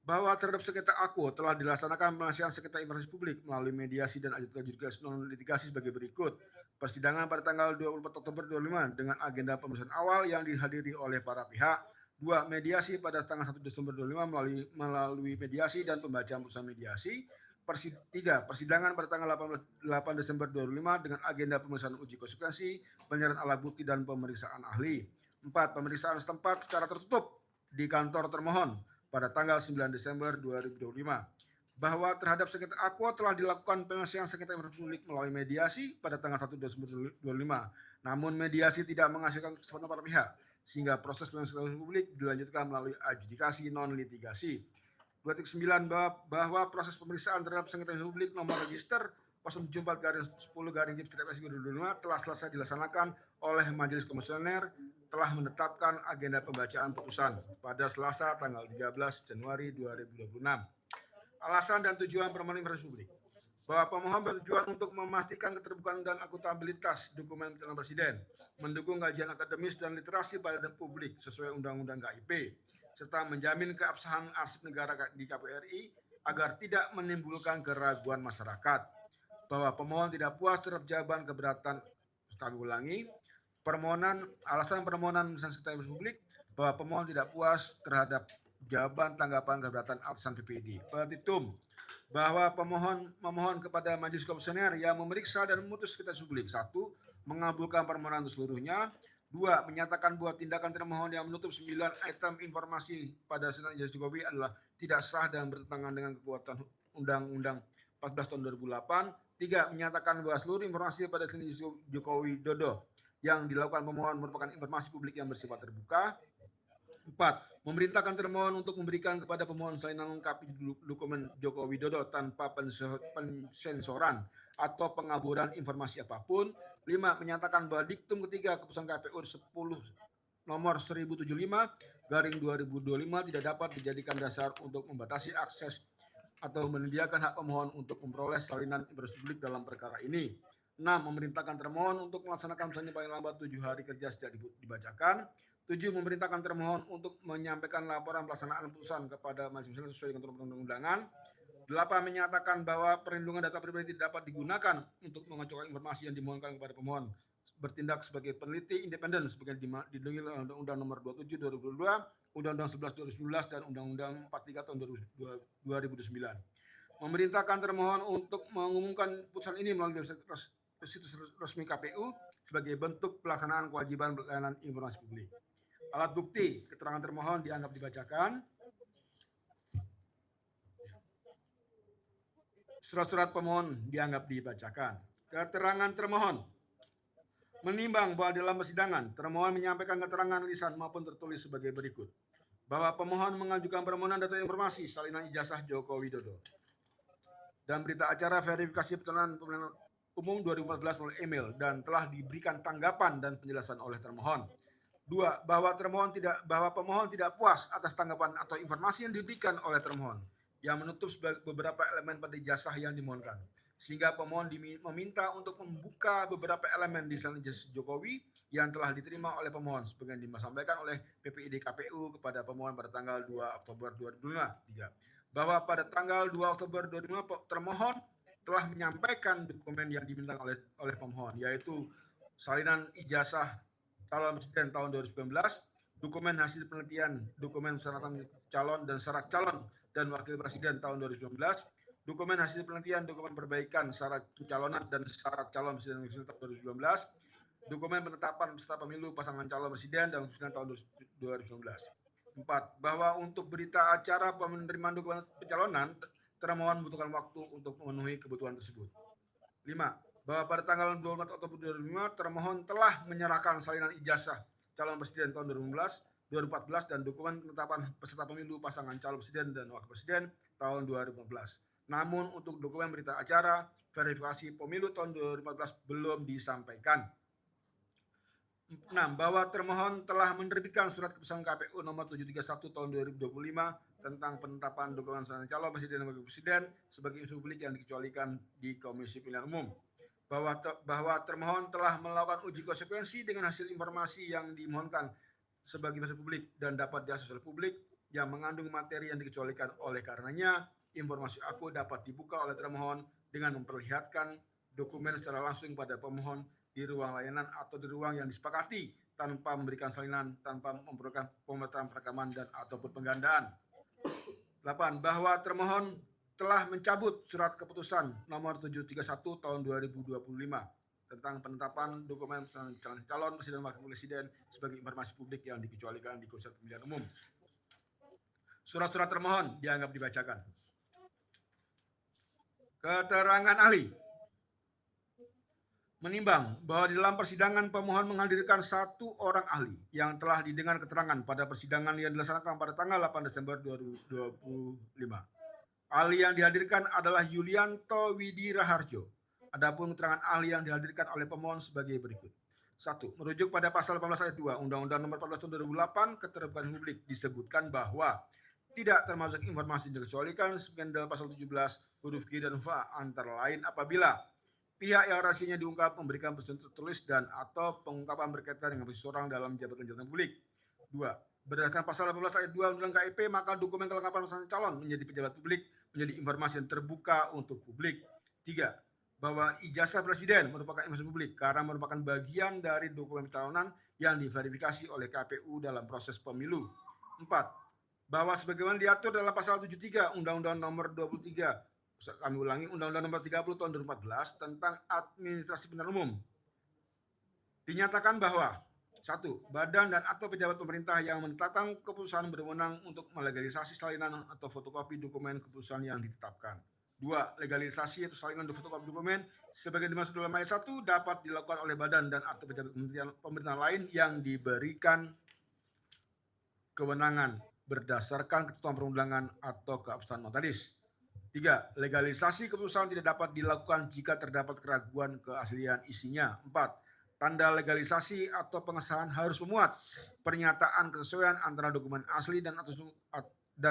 Bahwa terhadap sengketa aku telah dilaksanakan penyelesaian sengketa informasi publik melalui mediasi dan adjudikasi non litigasi sebagai berikut. Persidangan pada tanggal 24 Oktober 2005 dengan agenda pemeriksaan awal yang dihadiri oleh para pihak. 2. Mediasi pada tanggal 1 Desember 2005 melalui mediasi dan pembacaan putusan mediasi. 3. Persidangan pada tanggal 8 Desember 2005 dengan agenda pemeriksaan uji konsekuensi, penyerahan alat bukti dan pemeriksaan ahli. 4. Pemeriksaan setempat secara tertutup di kantor termohon pada tanggal 9 Desember 2025. Bahwa terhadap sengketa aku telah dilakukan penyelesaian sengketa informasi publik melalui mediasi pada tanggal 1 Desember 2025. Namun mediasi tidak menghasilkan kesepakatan para pihak, sehingga proses penyelesaian publik dilanjutkan melalui adjudikasi non litigasi. 2.9 bahwa proses pemeriksaan terhadap sengketa informasi publik nomor register 074/10/GIPS-2025 telah selesai dilaksanakan oleh Majelis Komisioner telah menetapkan agenda pembacaan putusan pada Selasa tanggal 13 Januari 2026. Alasan dan tujuan permohonan informasi publik. Bahwa pemohon bertujuan untuk memastikan keterbukaan dan akuntabilitas dokumen pemilihan presiden, mendukung kajian akademis dan literasi pada publik sesuai Undang-Undang KIP, serta menjamin keabsahan arsip negara di KPU RI agar tidak menimbulkan keraguan masyarakat. Bahwa pemohon tidak puas terhadap jawaban keberatan, kami ulangi, alasan permohonan Sekretariat Publik bahwa pemohon tidak puas terhadap jawaban tanggapan keberatan alasan PPD. Petitum bahwa pemohon memohon kepada Majelis Komisioner yang memeriksa dan memutus Sekretariat Publik. 1. Mengabulkan permohonan seluruhnya. 2. Menyatakan bahwa tindakan termohon yang menutup 9 item informasi pada Senat Jokowi adalah tidak sah dan bertentangan dengan kekuatan Undang-Undang 14 tahun 2008. 3. Menyatakan bahwa seluruh informasi pada Senat Jokowi Dodo yang dilakukan pemohon merupakan informasi publik yang bersifat terbuka. 4. Memerintahkan termohon untuk memberikan kepada pemohon salinan lengkap dokumen Joko Widodo tanpa pensensoran atau pengaburan informasi apapun. 5. Menyatakan bahwa diktum ketiga keputusan KPU 10 nomor 1075/2025 tidak dapat dijadikan dasar untuk membatasi akses atau menyediakan hak pemohon untuk memperoleh salinan informasi publik dalam perkara ini. 6. Memerintahkan termohon untuk melaksanakan putusannya paling lambat 7 hari kerja sejak dibacakan. 7. Memerintahkan termohon untuk menyampaikan laporan pelaksanaan putusan kepada Majelis sesuai dengan perundang-undangan. 8. Menyatakan bahwa perlindungan data pribadi tidak dapat digunakan untuk mengacaukan informasi yang dimohonkan kepada pemohon. Bertindak sebagai peneliti independen sebagai dilindungi oleh Undang-Undang Nomor 27 2022, Undang-Undang 11 2011 dan Undang-Undang 43 tahun 2009. Memerintahkan termohon untuk mengumumkan putusan ini melalui situs resmi KPU sebagai bentuk pelaksanaan kewajiban pelayanan informasi publik. Alat bukti keterangan termohon dianggap dibacakan. Surat-surat pemohon dianggap dibacakan. Keterangan termohon. Menimbang bahwa dalam persidangan termohon menyampaikan keterangan lisan maupun tertulis sebagai berikut. Bahwa pemohon mengajukan permohonan data informasi salinan ijazah Joko Widodo dan berita acara verifikasi pencalonan pemilihan umum 2014 melalui email dan telah diberikan tanggapan dan penjelasan oleh termohon. 2. Bahwa pemohon tidak puas atas tanggapan atau informasi yang diberikan oleh termohon yang menutup beberapa elemen pada ijazah yang dimohonkan, sehingga pemohon meminta untuk membuka beberapa elemen di Senat Jokowi yang telah diterima oleh pemohon sebagian disampaikan oleh PPID KPU kepada pemohon pada tanggal 2 Oktober 2005. 3. Bahwa pada tanggal 2 Oktober 2005 termohon telah menyampaikan dokumen yang diminta oleh pemohon, yaitu salinan ijazah calon presiden tahun 2019, dokumen hasil penelitian, dokumen persyaratan calon dan syarat calon dan wakil presiden tahun 2019, dokumen hasil penelitian, dokumen perbaikan syarat pencalonan dan syarat calon presiden tahun 2019, dokumen penetapan peserta pemilu pasangan calon presiden dan presiden tahun 2019. 4. Bahwa untuk berita acara penerimaan dokumen pencalonan, termohon membutuhkan waktu untuk memenuhi kebutuhan tersebut. 5. Bahwa pada tanggal 24 Oktober 2005, termohon telah menyerahkan salinan ijazah calon presiden tahun 2014 dan dokumen penetapan peserta pemilu pasangan calon presiden dan wakil presiden tahun 2015. Namun untuk dokumen berita acara verifikasi pemilu tahun 2014 belum disampaikan. 6. Bahwa termohon telah menerbitkan surat keputusan KPU nomor 731 tahun 2025 tentang penetapan dokumen calon presiden dan wakil presiden sebagai institusi publik yang dikecualikan di Komisi Pemilihan Umum. Bahwa termohon telah melakukan uji konsekuensi dengan hasil informasi yang dimohonkan sebagai informasi publik dan dapat diakses oleh publik yang mengandung materi yang dikecualikan. Oleh karenanya, informasi aku dapat dibuka oleh termohon dengan memperlihatkan dokumen secara langsung pada pemohon di ruang layanan atau di ruang yang disepakati tanpa memberikan salinan, tanpa memerlukan pemetaan perekaman dan ataupun penggandaan. 8. Bahwa termohon telah mencabut surat keputusan nomor 731 tahun 2025 tentang penetapan dokumen calon presiden dan wakil presiden sebagai informasi publik yang dikecualikan di Komisi Pemilihan Umum. Surat-surat termohon dianggap dibacakan. Keterangan ahli. Menimbang bahwa di dalam persidangan pemohon menghadirkan 1 orang ahli yang telah didengar keterangan pada persidangan yang dilaksanakan pada tanggal 8 Desember 2025. Ahli yang dihadirkan adalah Yulianto Widiraharjo, Adapun keterangan ahli yang dihadirkan oleh pemohon sebagai berikut. 1. Merujuk pada pasal 18 ayat 2 Undang-Undang Nomor 14 Tahun 2008 Keterbukaan Publik disebutkan bahwa tidak termasuk informasi yang dikecualikan sebagian dalam pasal 17 huruf Q dan huruf A antara lain apabila pihak yang rahasianya diungkap memberikan persetujuan tertulis dan atau pengungkapan berkaitan dengan posisi seseorang dalam jabatan publik. 2. Berdasarkan pasal 18 ayat 2 Undang KIP, maka dokumen kelengkapan pasangan calon menjadi pejabat publik menjadi informasi yang terbuka untuk publik. 3. Bahwa ijazah presiden merupakan informasi publik karena merupakan bagian dari dokumen pencalonan yang diverifikasi oleh KPU dalam proses pemilu. 4. Bahwa sebagaimana diatur dalam pasal 73 Undang-Undang Nomor 23, kami ulangi, Undang-Undang Nomor 30 Tahun 2014 tentang Administrasi Pemerintahan Umum. Dinyatakan bahwa 1. Badan dan atau pejabat pemerintah yang menetapkan keputusan berwenang untuk melegalisasi salinan atau fotokopi dokumen keputusan yang ditetapkan. 2. Legalisasi atau salinan fotokopi dokumen sebagai dimaksud dalam ayat 1 dapat dilakukan oleh badan dan atau pejabat pemerintahan lain yang diberikan kewenangan berdasarkan ketentuan perundangan atau keabsahan notaris. 3. Legalisasi keputusan tidak dapat dilakukan jika terdapat keraguan keaslian isinya. 4. Tanda legalisasi atau pengesahan harus memuat pernyataan kesesuaian antara dokumen asli dan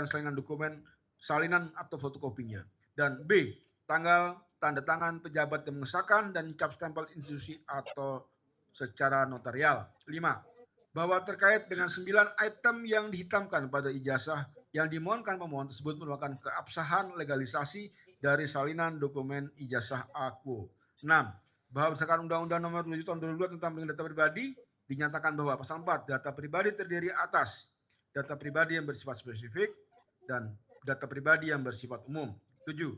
salinan dokumen salinan atau fotokopinya. Dan B. Tanggal tanda tangan pejabat yang mengesahkan dan cap stempel institusi atau secara notarial. 5. Bahwa terkait dengan 9 item yang dihitamkan pada ijazah yang dimohonkan pemohon tersebut merupakan keabsahan legalisasi dari salinan dokumen ijazah aku. 6. Bahwa berdasarkan Undang-Undang Nomor 7 Tahun 2002 tentang perlindungan data pribadi dinyatakan bahwa pasal 4 data pribadi terdiri atas data pribadi yang bersifat spesifik dan data pribadi yang bersifat umum. 7.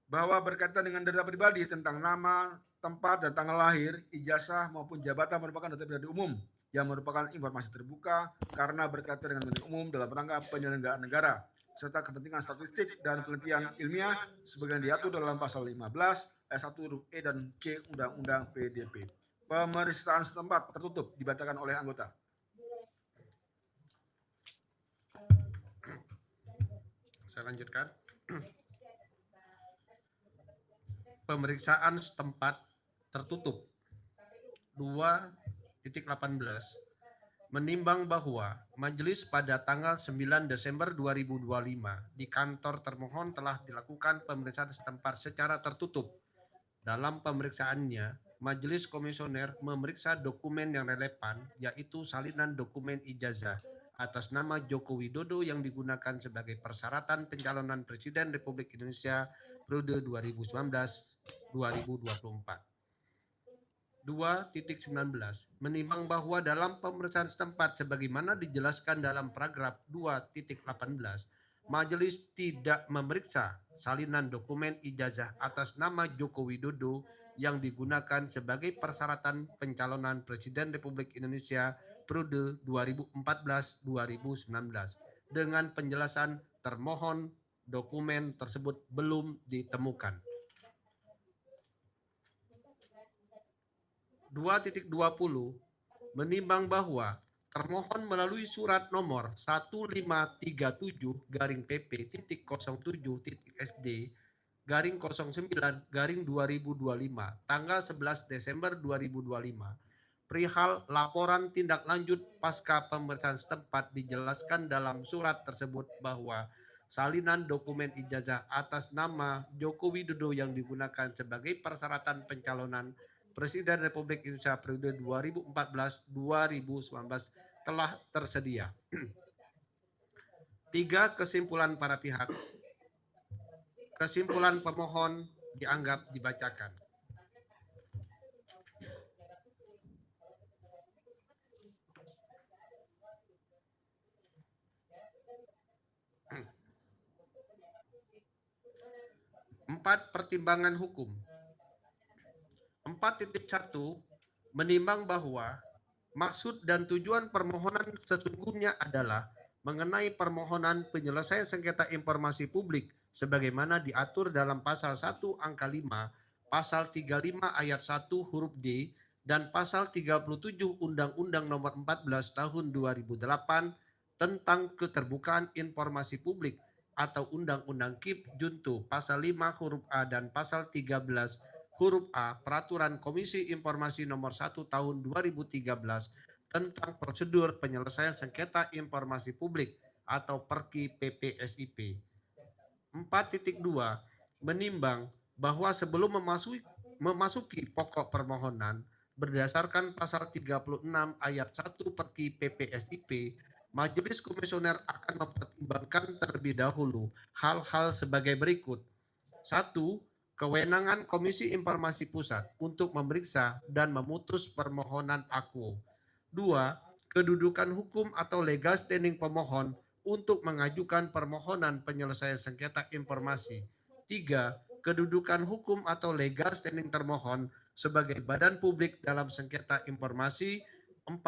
Bahwa berkaitan dengan data pribadi tentang nama, tempat, dan tanggal lahir, ijazah maupun jabatan merupakan data pribadi umum yang merupakan informasi terbuka karena berkaitan dengan kepentingan umum dalam rangka penyelenggaraan negara serta kepentingan statistik dan penelitian ilmiah sebagaimana diatur dalam pasal 15 ayat 1 huruf E dan C Undang-Undang PDP. Pemeriksaan setempat tertutup dibacakan oleh anggota. Saya lanjutkan. Pemeriksaan setempat tertutup 2.18 menimbang bahwa majelis pada tanggal 9 Desember 2025 di kantor termohon telah dilakukan pemeriksaan setempat secara tertutup. Dalam pemeriksaannya, majelis komisioner memeriksa dokumen yang relevan, yaitu salinan dokumen ijazah atas nama Joko Widodo yang digunakan sebagai persyaratan pencalonan Presiden Republik Indonesia periode 2019-2024. 2.19 menimbang bahwa dalam pemeriksaan setempat sebagaimana dijelaskan dalam paragraf 2.18, majelis tidak memeriksa salinan dokumen ijazah atas nama Joko Widodo yang digunakan sebagai persyaratan pencalonan Presiden Republik Indonesia periode 2014-2019 dengan penjelasan termohon dokumen tersebut belum ditemukan. 2.20 menimbang bahwa termohon melalui surat nomor 1537-PP.07.SD /09/2025 tanggal 11 Desember 2025 perihal laporan tindak lanjut pasca pemeriksaan setempat dijelaskan dalam surat tersebut bahwa salinan dokumen ijazah atas nama Joko Widodo yang digunakan sebagai persyaratan pencalonan Presiden Republik Indonesia periode 2014-2019 telah tersedia. 3. Kesimpulan para pihak. Kesimpulan pemohon dianggap dibacakan. Empat, pertimbangan hukum. 4.1 menimbang bahwa maksud dan tujuan permohonan sesungguhnya adalah mengenai permohonan penyelesaian sengketa informasi publik sebagaimana diatur dalam pasal 1 angka 5, pasal 35 ayat 1 huruf D dan pasal 37 Undang-Undang Nomor 14 Tahun 2008 tentang keterbukaan informasi publik atau Undang-Undang KIP junto pasal 5 huruf A dan pasal 13 huruf A Peraturan Komisi Informasi Nomor 1 Tahun 2013 tentang prosedur penyelesaian sengketa informasi publik atau Perki PPSIP. 4.2 menimbang bahwa sebelum memasuki pokok permohonan berdasarkan pasal 36 ayat 1 Perki PPSIP, Majelis Komisioner akan mempertimbangkan terlebih dahulu hal-hal sebagai berikut. 1. Kewenangan Komisi Informasi Pusat untuk memeriksa dan memutus permohonan akuo. 2. Kedudukan hukum atau legal standing pemohon untuk mengajukan permohonan penyelesaian sengketa informasi. 3. Kedudukan hukum atau legal standing termohon sebagai badan publik dalam sengketa informasi. 4.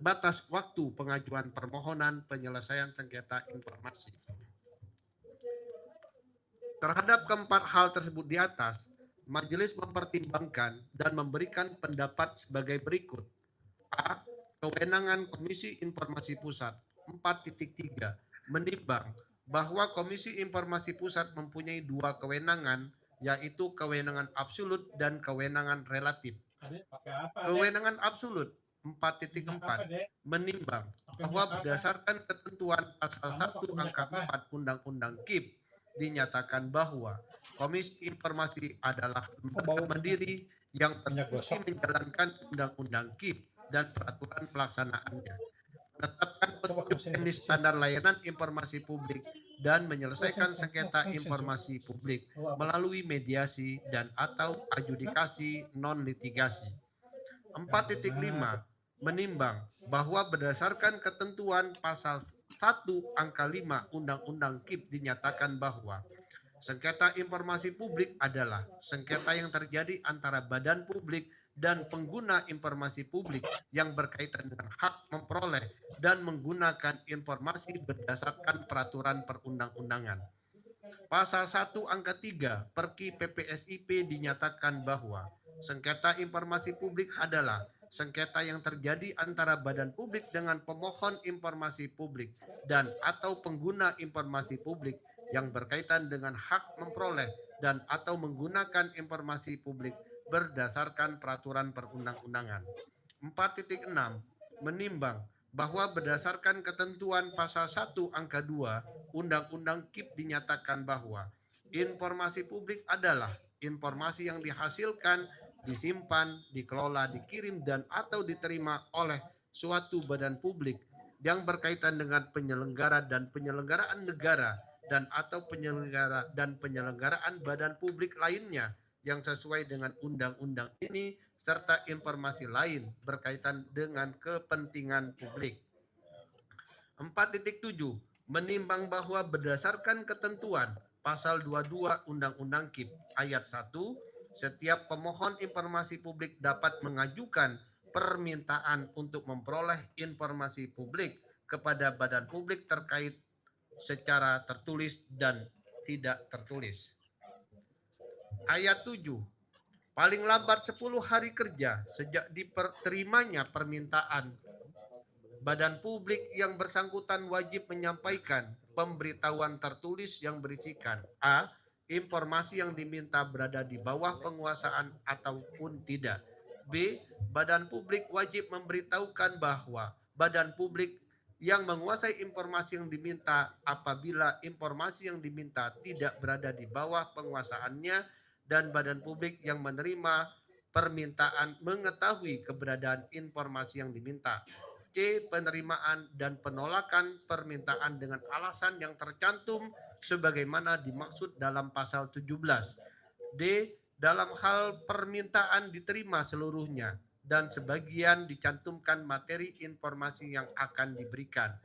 Batas waktu pengajuan permohonan penyelesaian sengketa informasi. Terhadap keempat hal tersebut di atas, Majelis mempertimbangkan dan memberikan pendapat sebagai berikut. A. Kewenangan Komisi Informasi Pusat. 4.3 menimbang bahwa Komisi Informasi Pusat mempunyai dua kewenangan, yaitu kewenangan absolut dan kewenangan relatif. Kewenangan absolut 4.4 menimbang bahwa berdasarkan ketentuan pasal 1 angka 4 Undang-Undang KIP dinyatakan bahwa Komisi Informasi adalah lembaga mandiri yang berfungsi menjalankan Undang-Undang KIP dan peraturan pelaksanaannya, menetapkan petunjuk jenis standar layanan informasi publik dan menyelesaikan sengketa informasi publik melalui mediasi dan atau adjudikasi non-litigasi. 4.5 menimbang bahwa berdasarkan ketentuan pasal 1 angka 5 Undang-Undang KIP dinyatakan bahwa sengketa informasi publik adalah sengketa yang terjadi antara badan publik dan pengguna informasi publik yang berkaitan dengan hak memperoleh dan menggunakan informasi berdasarkan peraturan perundang-undangan. Pasal 1 angka 3 Perki PPSIP dinyatakan bahwa sengketa informasi publik adalah sengketa yang terjadi antara badan publik dengan pemohon informasi publik dan atau pengguna informasi publik yang berkaitan dengan hak memperoleh dan atau menggunakan informasi publik berdasarkan peraturan perundang-undangan. 4.6 menimbang bahwa berdasarkan ketentuan pasal 1 angka 2 Undang-Undang KIP dinyatakan bahwa informasi publik adalah informasi yang dihasilkan, disimpan, dikelola, dikirim, dan atau diterima oleh suatu badan publik yang berkaitan dengan penyelenggara dan penyelenggaraan negara dan atau penyelenggara dan penyelenggaraan badan publik lainnya yang sesuai dengan undang-undang ini serta informasi lain berkaitan dengan kepentingan publik. 4.7 menimbang bahwa berdasarkan ketentuan pasal 22 Undang-Undang KIP ayat 1, setiap pemohon informasi publik dapat mengajukan permintaan untuk memperoleh informasi publik kepada badan publik terkait secara tertulis dan tidak tertulis. Ayat 7. Paling lambat 10 hari kerja sejak diterimanya permintaan, badan publik yang bersangkutan wajib menyampaikan pemberitahuan tertulis yang berisikan A. Informasi yang diminta berada di bawah penguasaan ataupun tidak. B. Badan publik wajib memberitahukan bahwa badan publik yang menguasai informasi yang diminta apabila informasi yang diminta tidak berada di bawah penguasaannya dan badan publik yang menerima permintaan mengetahui keberadaan informasi yang diminta. C. Penerimaan dan penolakan permintaan dengan alasan yang tercantum sebagaimana dimaksud dalam pasal 17. D. Dalam hal permintaan diterima seluruhnya dan sebagian dicantumkan materi informasi yang akan diberikan.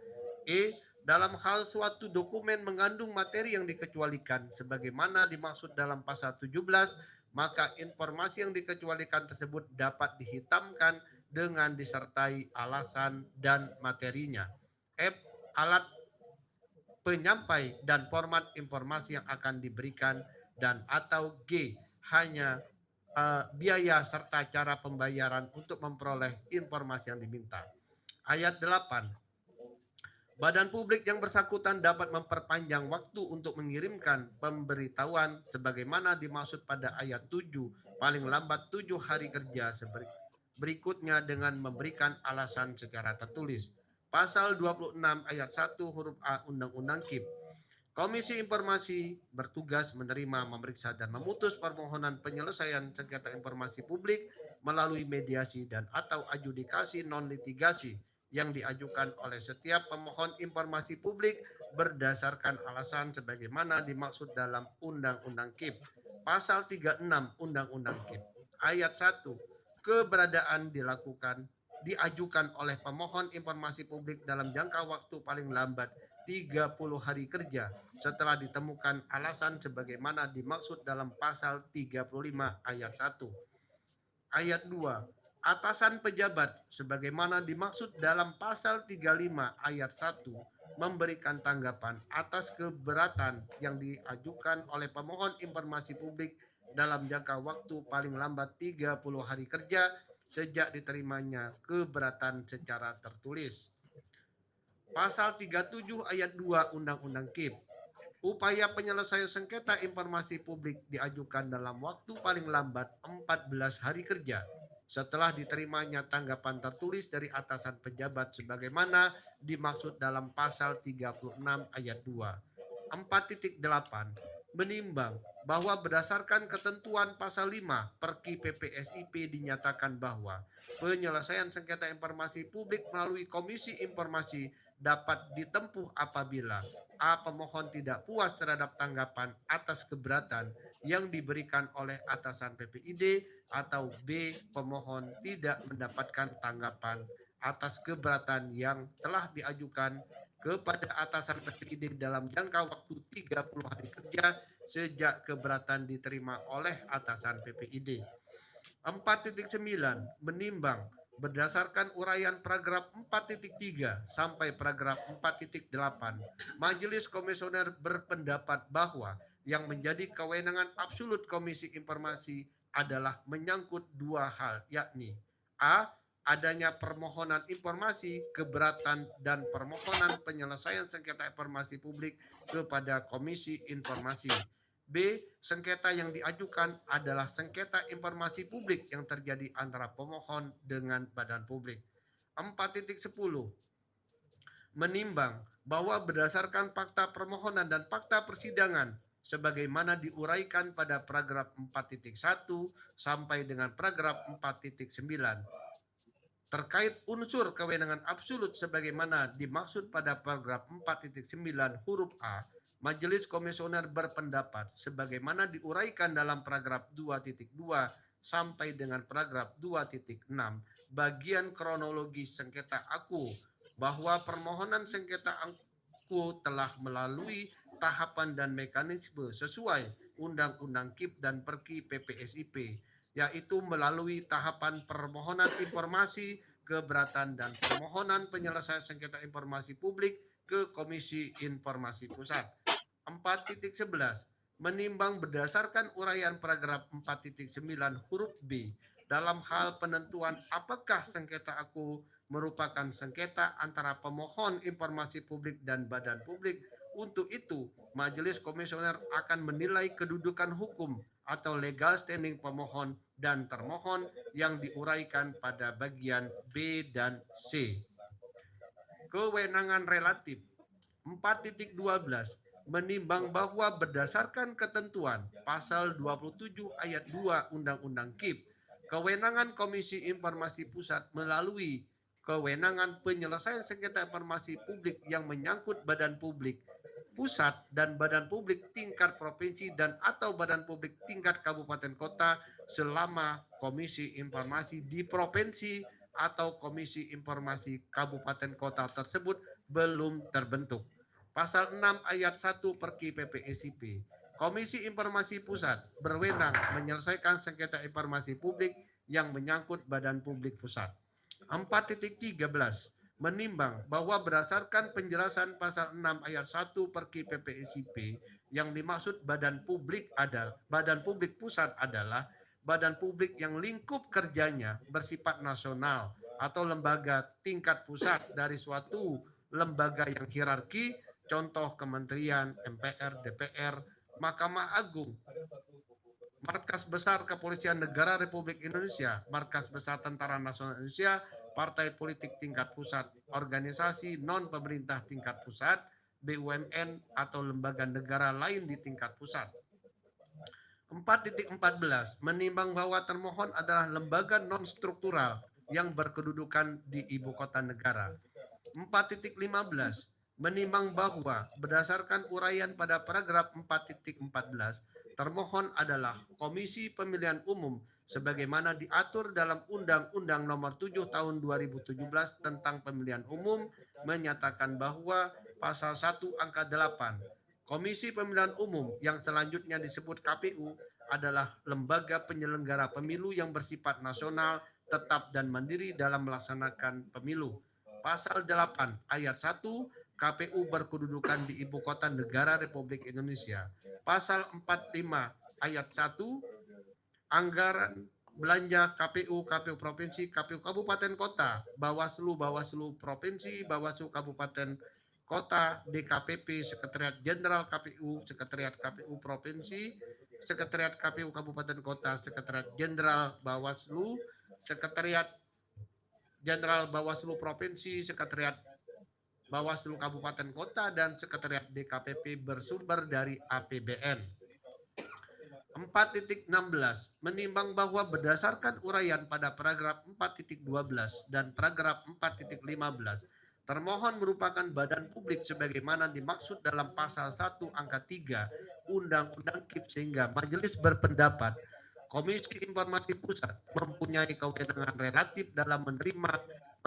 E. Dalam hal suatu dokumen mengandung materi yang dikecualikan sebagaimana dimaksud dalam pasal 17, maka informasi yang dikecualikan tersebut dapat dihitamkan dengan disertai alasan dan materinya. F. Alat penyampai dan format informasi yang akan diberikan dan atau G. Hanya biaya serta cara pembayaran untuk memperoleh informasi yang diminta. Ayat 8. Badan publik yang bersangkutan dapat memperpanjang waktu untuk mengirimkan pemberitahuan sebagaimana dimaksud pada ayat 7 paling lambat 7 hari kerja berikutnya dengan memberikan alasan secara tertulis. Pasal 26 ayat 1 huruf A Undang-Undang KIP. Komisi Informasi bertugas menerima, memeriksa, dan memutus permohonan penyelesaian sengketa informasi publik melalui mediasi dan atau adjudikasi non-litigasi yang diajukan oleh setiap pemohon informasi publik berdasarkan alasan sebagaimana dimaksud dalam Undang-Undang KIP. Pasal 36 Undang-Undang KIP. Ayat 1. Keberadaan diajukan oleh pemohon informasi publik dalam jangka waktu paling lambat 30 hari kerja setelah ditemukan alasan sebagaimana dimaksud dalam pasal 35 ayat 1. Ayat 2. Atasan pejabat sebagaimana dimaksud dalam pasal 35 ayat 1 memberikan tanggapan atas keberatan yang diajukan oleh pemohon informasi publik dalam jangka waktu paling lambat 30 hari kerja sejak diterimanya keberatan secara tertulis. Pasal 37 ayat 2 Undang-Undang KIP. Upaya penyelesaian sengketa informasi publik diajukan dalam waktu paling lambat 14 hari kerja setelah diterimanya tanggapan tertulis dari atasan pejabat sebagaimana dimaksud dalam pasal 36 ayat 2. 4.8 menimbang bahwa berdasarkan ketentuan pasal 5 Perki PPSIP dinyatakan bahwa penyelesaian sengketa informasi publik melalui Komisi Informasi dapat ditempuh apabila A. Pemohon tidak puas terhadap tanggapan atas keberatan yang diberikan oleh atasan PPID atau B. Pemohon tidak mendapatkan tanggapan atas keberatan yang telah diajukan kepada atasan PPID dalam jangka waktu 30 hari kerja sejak keberatan diterima oleh atasan PPID. 4.9 menimbang berdasarkan uraian paragraf 4.3 sampai paragraf 4.8, Majelis Komisioner berpendapat bahwa yang menjadi kewenangan absolut Komisi Informasi adalah menyangkut dua hal, yakni A. Adanya permohonan informasi, keberatan, dan permohonan penyelesaian sengketa informasi publik kepada Komisi Informasi. B. Sengketa yang diajukan adalah sengketa informasi publik yang terjadi antara pemohon dengan badan publik. 4.10 menimbang bahwa berdasarkan fakta permohonan dan fakta persidangan sebagaimana diuraikan pada paragraf 4.1 sampai dengan paragraf 4.9 terkait unsur kewenangan absolut sebagaimana dimaksud pada paragraf 4.9 huruf A, Majelis Komisioner berpendapat sebagaimana diuraikan dalam paragraf 2.2 sampai dengan paragraf 2.6 bagian kronologi sengketa aku bahwa permohonan sengketa aku telah melalui tahapan dan mekanisme sesuai Undang-Undang KIP dan Perki PPSIP, yaitu melalui tahapan permohonan informasi, keberatan, dan permohonan penyelesaian sengketa informasi publik ke Komisi Informasi Pusat. 4.11 menimbang berdasarkan uraian paragraf 4.9 huruf B dalam hal penentuan apakah sengketa aku merupakan sengketa antara pemohon informasi publik dan badan publik. Untuk itu, Majelis Komisioner akan menilai kedudukan hukum atau legal standing pemohon dan termohon yang diuraikan pada bagian B dan C. Kewenangan relatif 4.12 menimbang bahwa berdasarkan ketentuan pasal 27 ayat 2 Undang-Undang KIP, kewenangan Komisi Informasi Pusat melalui kewenangan penyelesaian sengketa informasi publik yang menyangkut badan publik pusat dan badan publik tingkat provinsi dan atau badan publik tingkat kabupaten kota selama Komisi Informasi di provinsi atau Komisi Informasi kabupaten kota tersebut belum terbentuk. Pasal 6 ayat 1 Perki PPSIP. Komisi Informasi Pusat berwenang menyelesaikan sengketa informasi publik yang menyangkut badan publik pusat. 4.13 menimbang bahwa berdasarkan penjelasan pasal 6 ayat 1 Perki PPSIP yang dimaksud badan publik pusat adalah badan publik yang lingkup kerjanya bersifat nasional atau lembaga tingkat pusat dari suatu lembaga yang hierarki, contoh kementerian, MPR, DPR, Mahkamah Agung, Markas Besar Kepolisian Negara Republik Indonesia, Markas Besar Tentara Nasional Indonesia, partai politik tingkat pusat, organisasi non-pemerintah tingkat pusat, BUMN atau lembaga negara lain di tingkat pusat. 4.14 menimbang bahwa termohon adalah lembaga non-struktural yang berkedudukan di ibu kota negara. 4.15 menimbang bahwa berdasarkan uraian pada paragraf 4.14 termohon adalah Komisi Pemilihan Umum sebagaimana diatur dalam Undang-Undang Nomor 7 Tahun 2017 tentang Pemilihan Umum menyatakan bahwa pasal 1 angka 8 Komisi Pemilihan Umum yang selanjutnya disebut KPU adalah lembaga penyelenggara pemilu yang bersifat nasional, tetap dan mandiri dalam melaksanakan pemilu. Pasal 8 ayat 1 KPU berkedudukan di ibu kota negara Republik Indonesia. Pasal 45 ayat 1 anggaran belanja KPU, KPU Provinsi, KPU Kabupaten Kota, Bawaslu, Bawaslu Provinsi, Bawaslu Kabupaten Kota, DKPP, Sekretariat Jenderal KPU, Sekretariat KPU Provinsi, Sekretariat KPU Kabupaten Kota, Sekretariat Jenderal Bawaslu, Sekretariat Jenderal Bawaslu Provinsi, Sekretariat Bawaslu Kabupaten Kota, dan Sekretariat DKPP bersumber dari APBN. 4.16 menimbang bahwa berdasarkan uraian pada paragraf 4.12 dan paragraf 4.15 termohon merupakan badan publik sebagaimana dimaksud dalam pasal 1 angka 3 Undang-Undang KIP sehingga majelis berpendapat Komisi Informasi Pusat mempunyai kewenangan relatif dalam menerima,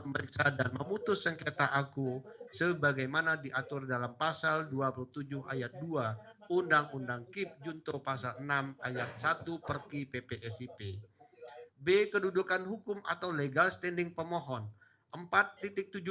memeriksa dan memutus sengketa aku sebagaimana diatur dalam pasal 27 ayat 2 Undang-Undang KIP junto pasal 6 ayat 1 Perki PPSIP. B. Kedudukan hukum atau legal standing pemohon. 4.17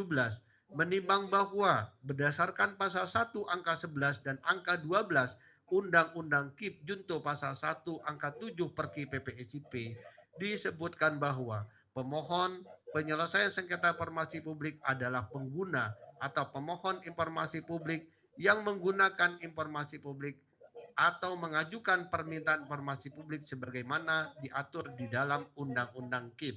menimbang bahwa berdasarkan pasal 1 angka 11 dan angka 12 Undang-Undang KIP junto pasal 1 angka 7 Perki PPSIP disebutkan bahwa pemohon penyelesaian sengketa informasi publik adalah pengguna atau pemohon informasi publik yang menggunakan informasi publik atau mengajukan permintaan informasi publik sebagaimana diatur di dalam Undang-Undang KIP.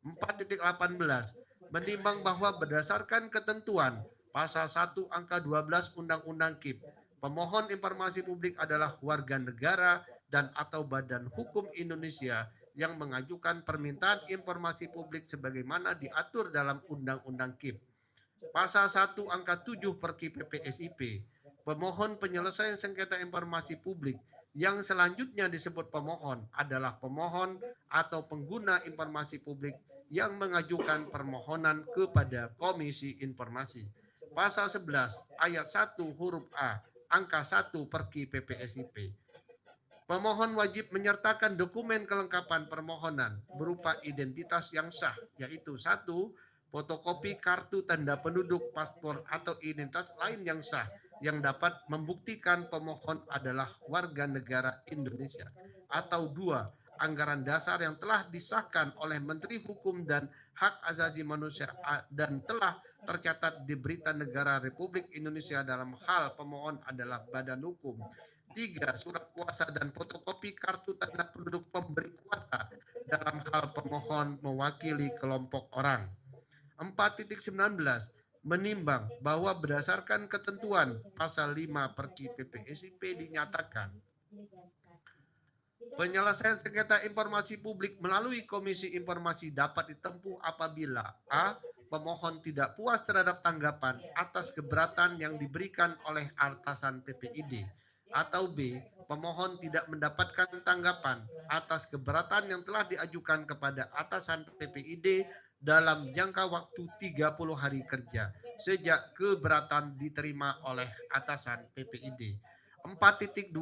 4.18 menimbang bahwa berdasarkan ketentuan pasal 1 angka 12 Undang-Undang KIP, pemohon informasi publik adalah warga negara dan atau badan hukum Indonesia yang mengajukan permintaan informasi publik sebagaimana diatur dalam Undang-Undang KIP. Pasal 1 angka 7 Perki PPSIP, pemohon penyelesaian sengketa informasi publik yang selanjutnya disebut pemohon adalah pemohon atau pengguna informasi publik yang mengajukan permohonan kepada Komisi Informasi. Pasal 11 ayat 1 huruf A angka 1 Perki PPSIP. Pemohon wajib menyertakan dokumen kelengkapan permohonan berupa identitas yang sah, yaitu 1. Fotokopi kartu tanda penduduk, paspor atau identitas lain yang sah yang dapat membuktikan pemohon adalah warga negara Indonesia. Atau 2. Anggaran dasar yang telah disahkan oleh Menteri Hukum dan Hak Asasi Manusia dan telah tercatat di Berita Negara Republik Indonesia dalam hal pemohon adalah badan hukum. 3. Surat kuasa dan fotokopi kartu tanda penduduk pemberi kuasa dalam hal pemohon mewakili kelompok orang. 4.19 menimbang bahwa berdasarkan ketentuan pasal 5 Perki PPSIP dinyatakan penyelesaian sengketa informasi publik melalui Komisi Informasi dapat ditempuh apabila A. Pemohon tidak puas terhadap tanggapan atas keberatan yang diberikan oleh atasan PPID, atau B. Pemohon tidak mendapatkan tanggapan atas keberatan yang telah diajukan kepada atasan PPID dalam jangka waktu 30 hari kerja sejak keberatan diterima oleh atasan PPID. 4.20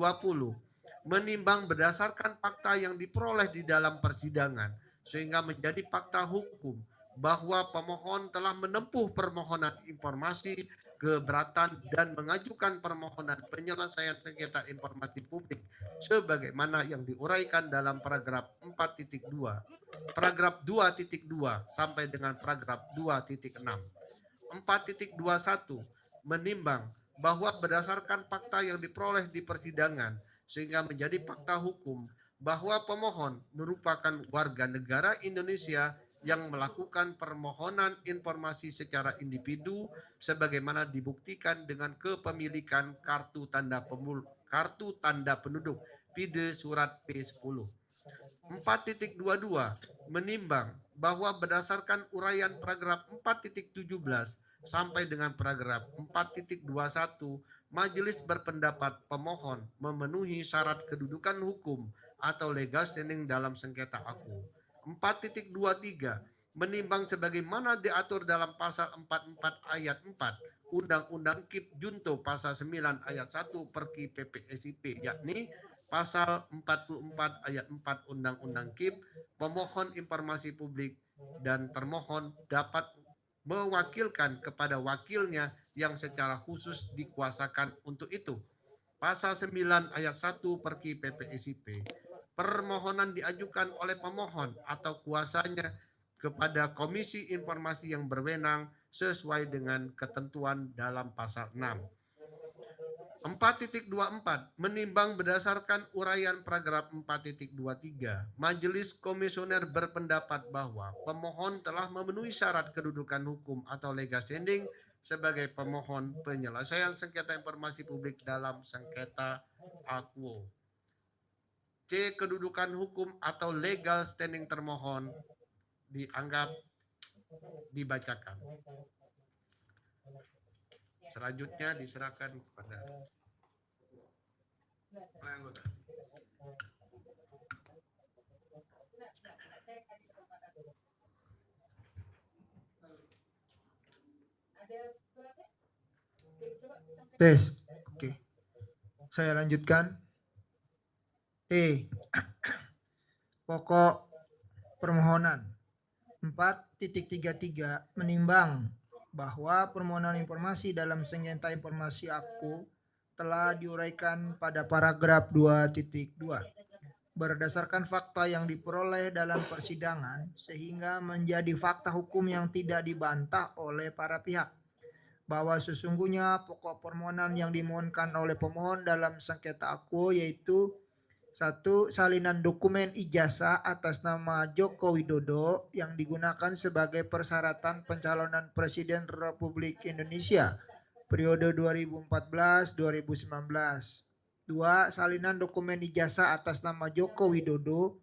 menimbang berdasarkan fakta yang diperoleh di dalam persidangan sehingga menjadi fakta hukum bahwa pemohon telah menempuh permohonan informasi keberatan dan mengajukan permohonan penyelesaian sengketa informasi publik sebagaimana yang diuraikan dalam paragraf 4.2, paragraf 2.2 sampai dengan paragraf 2.6. 4.21 menimbang bahwa berdasarkan fakta yang diperoleh di persidangan sehingga menjadi fakta hukum bahwa pemohon merupakan warga negara Indonesia yang melakukan permohonan informasi secara individu sebagaimana dibuktikan dengan kepemilikan kartu tanda penduduk PID surat P10. 4.22 menimbang bahwa berdasarkan uraian paragraf 4.17 sampai dengan paragraf 4.21 majelis berpendapat pemohon memenuhi syarat kedudukan hukum atau legal standing dalam sengketa aku. 4.23 menimbang sebagaimana diatur dalam pasal 44 ayat 4 Undang-Undang KIP Junto pasal 9 ayat 1 Perki PPSIP yakni pasal 44 ayat 4 Undang-Undang KIP, pemohon informasi publik dan termohon dapat mewakilkan kepada wakilnya yang secara khusus dikuasakan untuk itu. Pasal 9 ayat 1 Perki PPSIP, permohonan diajukan oleh pemohon atau kuasanya kepada Komisi Informasi yang berwenang sesuai dengan ketentuan dalam pasal 6. 4.24 menimbang berdasarkan uraian paragraf 4.23 Majelis Komisioner berpendapat bahwa pemohon telah memenuhi syarat kedudukan hukum atau legal standing sebagai pemohon penyelesaian sengketa informasi publik dalam sengketa akuo. C. Kedudukan hukum atau legal standing termohon dianggap dibacakan. Selanjutnya diserahkan kepada anggota. Tes. Oke. Saya lanjutkan. Pokok permohonan 4.33 menimbang bahwa permohonan informasi dalam sengketa informasi aku telah diuraikan pada paragraf 2.2 berdasarkan fakta yang diperoleh dalam persidangan sehingga menjadi fakta hukum yang tidak dibantah oleh para pihak bahwa sesungguhnya pokok permohonan yang dimohonkan oleh pemohon dalam sengketa aku yaitu 1. Salinan dokumen ijazah atas nama Joko Widodo yang digunakan sebagai persyaratan pencalonan Presiden Republik Indonesia periode 2014-2019. 2. Salinan dokumen ijazah atas nama Joko Widodo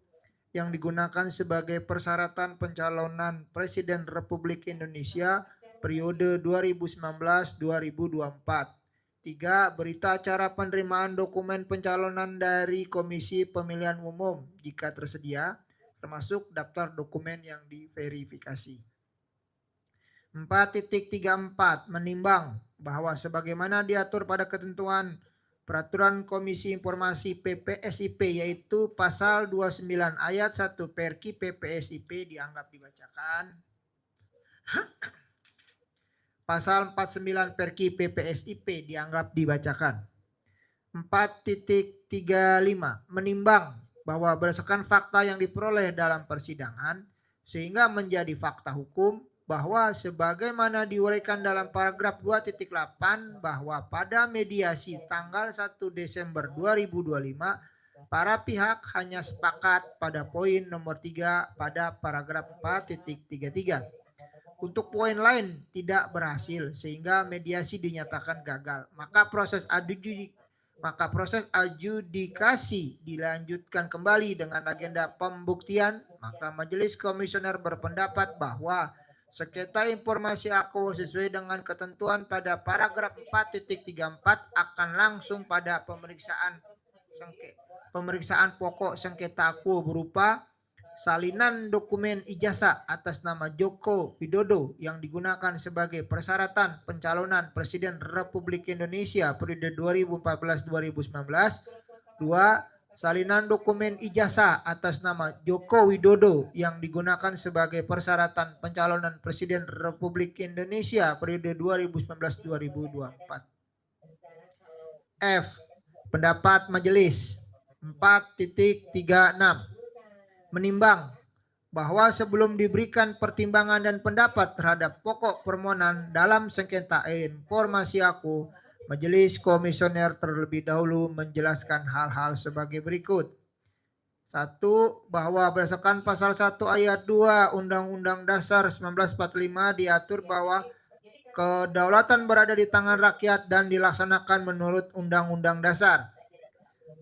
yang digunakan sebagai persyaratan pencalonan Presiden Republik Indonesia periode 2019-2024. 3. Berita acara penerimaan dokumen pencalonan dari Komisi Pemilihan Umum jika tersedia, termasuk daftar dokumen yang diverifikasi. 4.34 menimbang bahwa sebagaimana diatur pada ketentuan Peraturan Komisi Informasi PPSIP yaitu pasal 29 ayat 1 Perki PPSIP dianggap dibacakan. Pasal 49 Perki PPSIP dianggap dibacakan. 4.35 menimbang bahwa berdasarkan fakta yang diperoleh dalam persidangan sehingga menjadi fakta hukum bahwa sebagaimana diuraikan dalam paragraf 2.8 bahwa pada mediasi tanggal 1 Desember 2025 para pihak hanya sepakat pada poin nomor 3 pada paragraf 4.33. Untuk poin lain tidak berhasil sehingga mediasi dinyatakan gagal. Maka proses adjudikasi dilanjutkan kembali dengan agenda pembuktian. Maka Majelis Komisioner berpendapat bahwa sengketa informasi aku sesuai dengan ketentuan pada paragraf 4.34 akan langsung pada pemeriksaan pokok sengketa aku berupa salinan dokumen ijazah atas nama Joko Widodo yang digunakan sebagai persyaratan pencalonan Presiden Republik Indonesia periode 2014-2019. 2. Salinan dokumen ijazah atas nama Joko Widodo yang digunakan sebagai persyaratan pencalonan Presiden Republik Indonesia periode 2019-2024. F. Pendapat Majelis 4.36 menimbang bahwa sebelum diberikan pertimbangan dan pendapat terhadap pokok permohonan dalam sengketa informasi aku, Majelis Komisioner terlebih dahulu menjelaskan hal-hal sebagai berikut. 1. Bahwa berdasarkan pasal 1 ayat 2 Undang-Undang Dasar 1945 diatur bahwa kedaulatan berada di tangan rakyat dan dilaksanakan menurut Undang-Undang Dasar.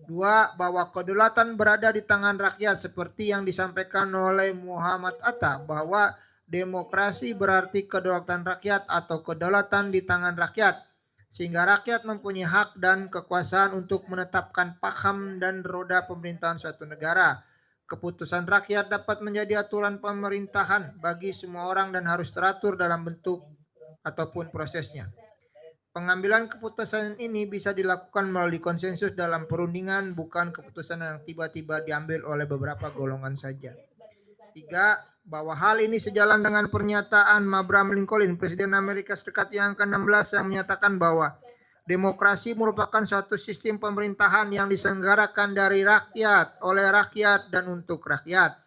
2. Bahwa kedaulatan berada di tangan rakyat seperti yang disampaikan oleh Muhammad Atta bahwa demokrasi berarti kedaulatan rakyat atau kedaulatan di tangan rakyat sehingga rakyat mempunyai hak dan kekuasaan untuk menetapkan paham dan roda pemerintahan suatu negara. Keputusan rakyat dapat menjadi aturan pemerintahan bagi semua orang dan harus teratur dalam bentuk ataupun prosesnya. Pengambilan keputusan ini bisa dilakukan melalui konsensus dalam perundingan, bukan keputusan yang tiba-tiba diambil oleh beberapa golongan saja. 3. Bahwa hal ini sejalan dengan pernyataan Abraham Lincoln, Presiden Amerika Serikat yang ke-16 yang menyatakan bahwa demokrasi merupakan suatu sistem pemerintahan yang diselenggarakan dari rakyat, oleh rakyat, dan untuk rakyat.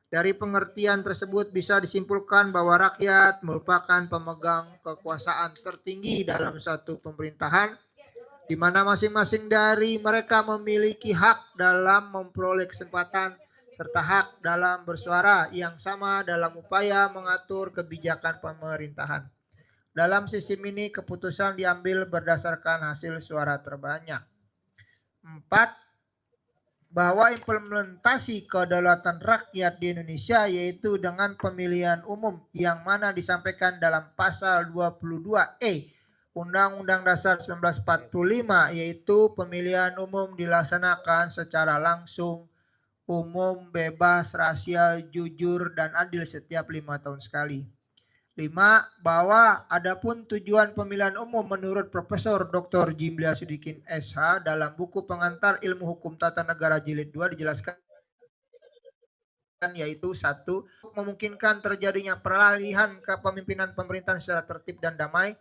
Dari pengertian tersebut bisa disimpulkan bahwa rakyat merupakan pemegang kekuasaan tertinggi dalam suatu pemerintahan, di mana masing-masing dari mereka memiliki hak dalam memperoleh kesempatan serta hak dalam bersuara yang sama dalam upaya mengatur kebijakan pemerintahan. Dalam sistem ini keputusan diambil berdasarkan hasil suara terbanyak. 4. Bahwa implementasi kedaulatan rakyat di Indonesia yaitu dengan pemilihan umum yang mana disampaikan dalam pasal 22E Undang-Undang Dasar 1945 yaitu pemilihan umum dilaksanakan secara langsung, umum, bebas, rahasia, jujur, dan adil setiap 5 tahun sekali. 5. Bahwa adapun tujuan pemilihan umum menurut Profesor Dr. Jimli Asyidin SH dalam buku pengantar ilmu hukum tata negara jilid 2 dijelaskan yaitu 1. Memungkinkan terjadinya peralihan kepemimpinan pemerintahan secara tertib dan damai.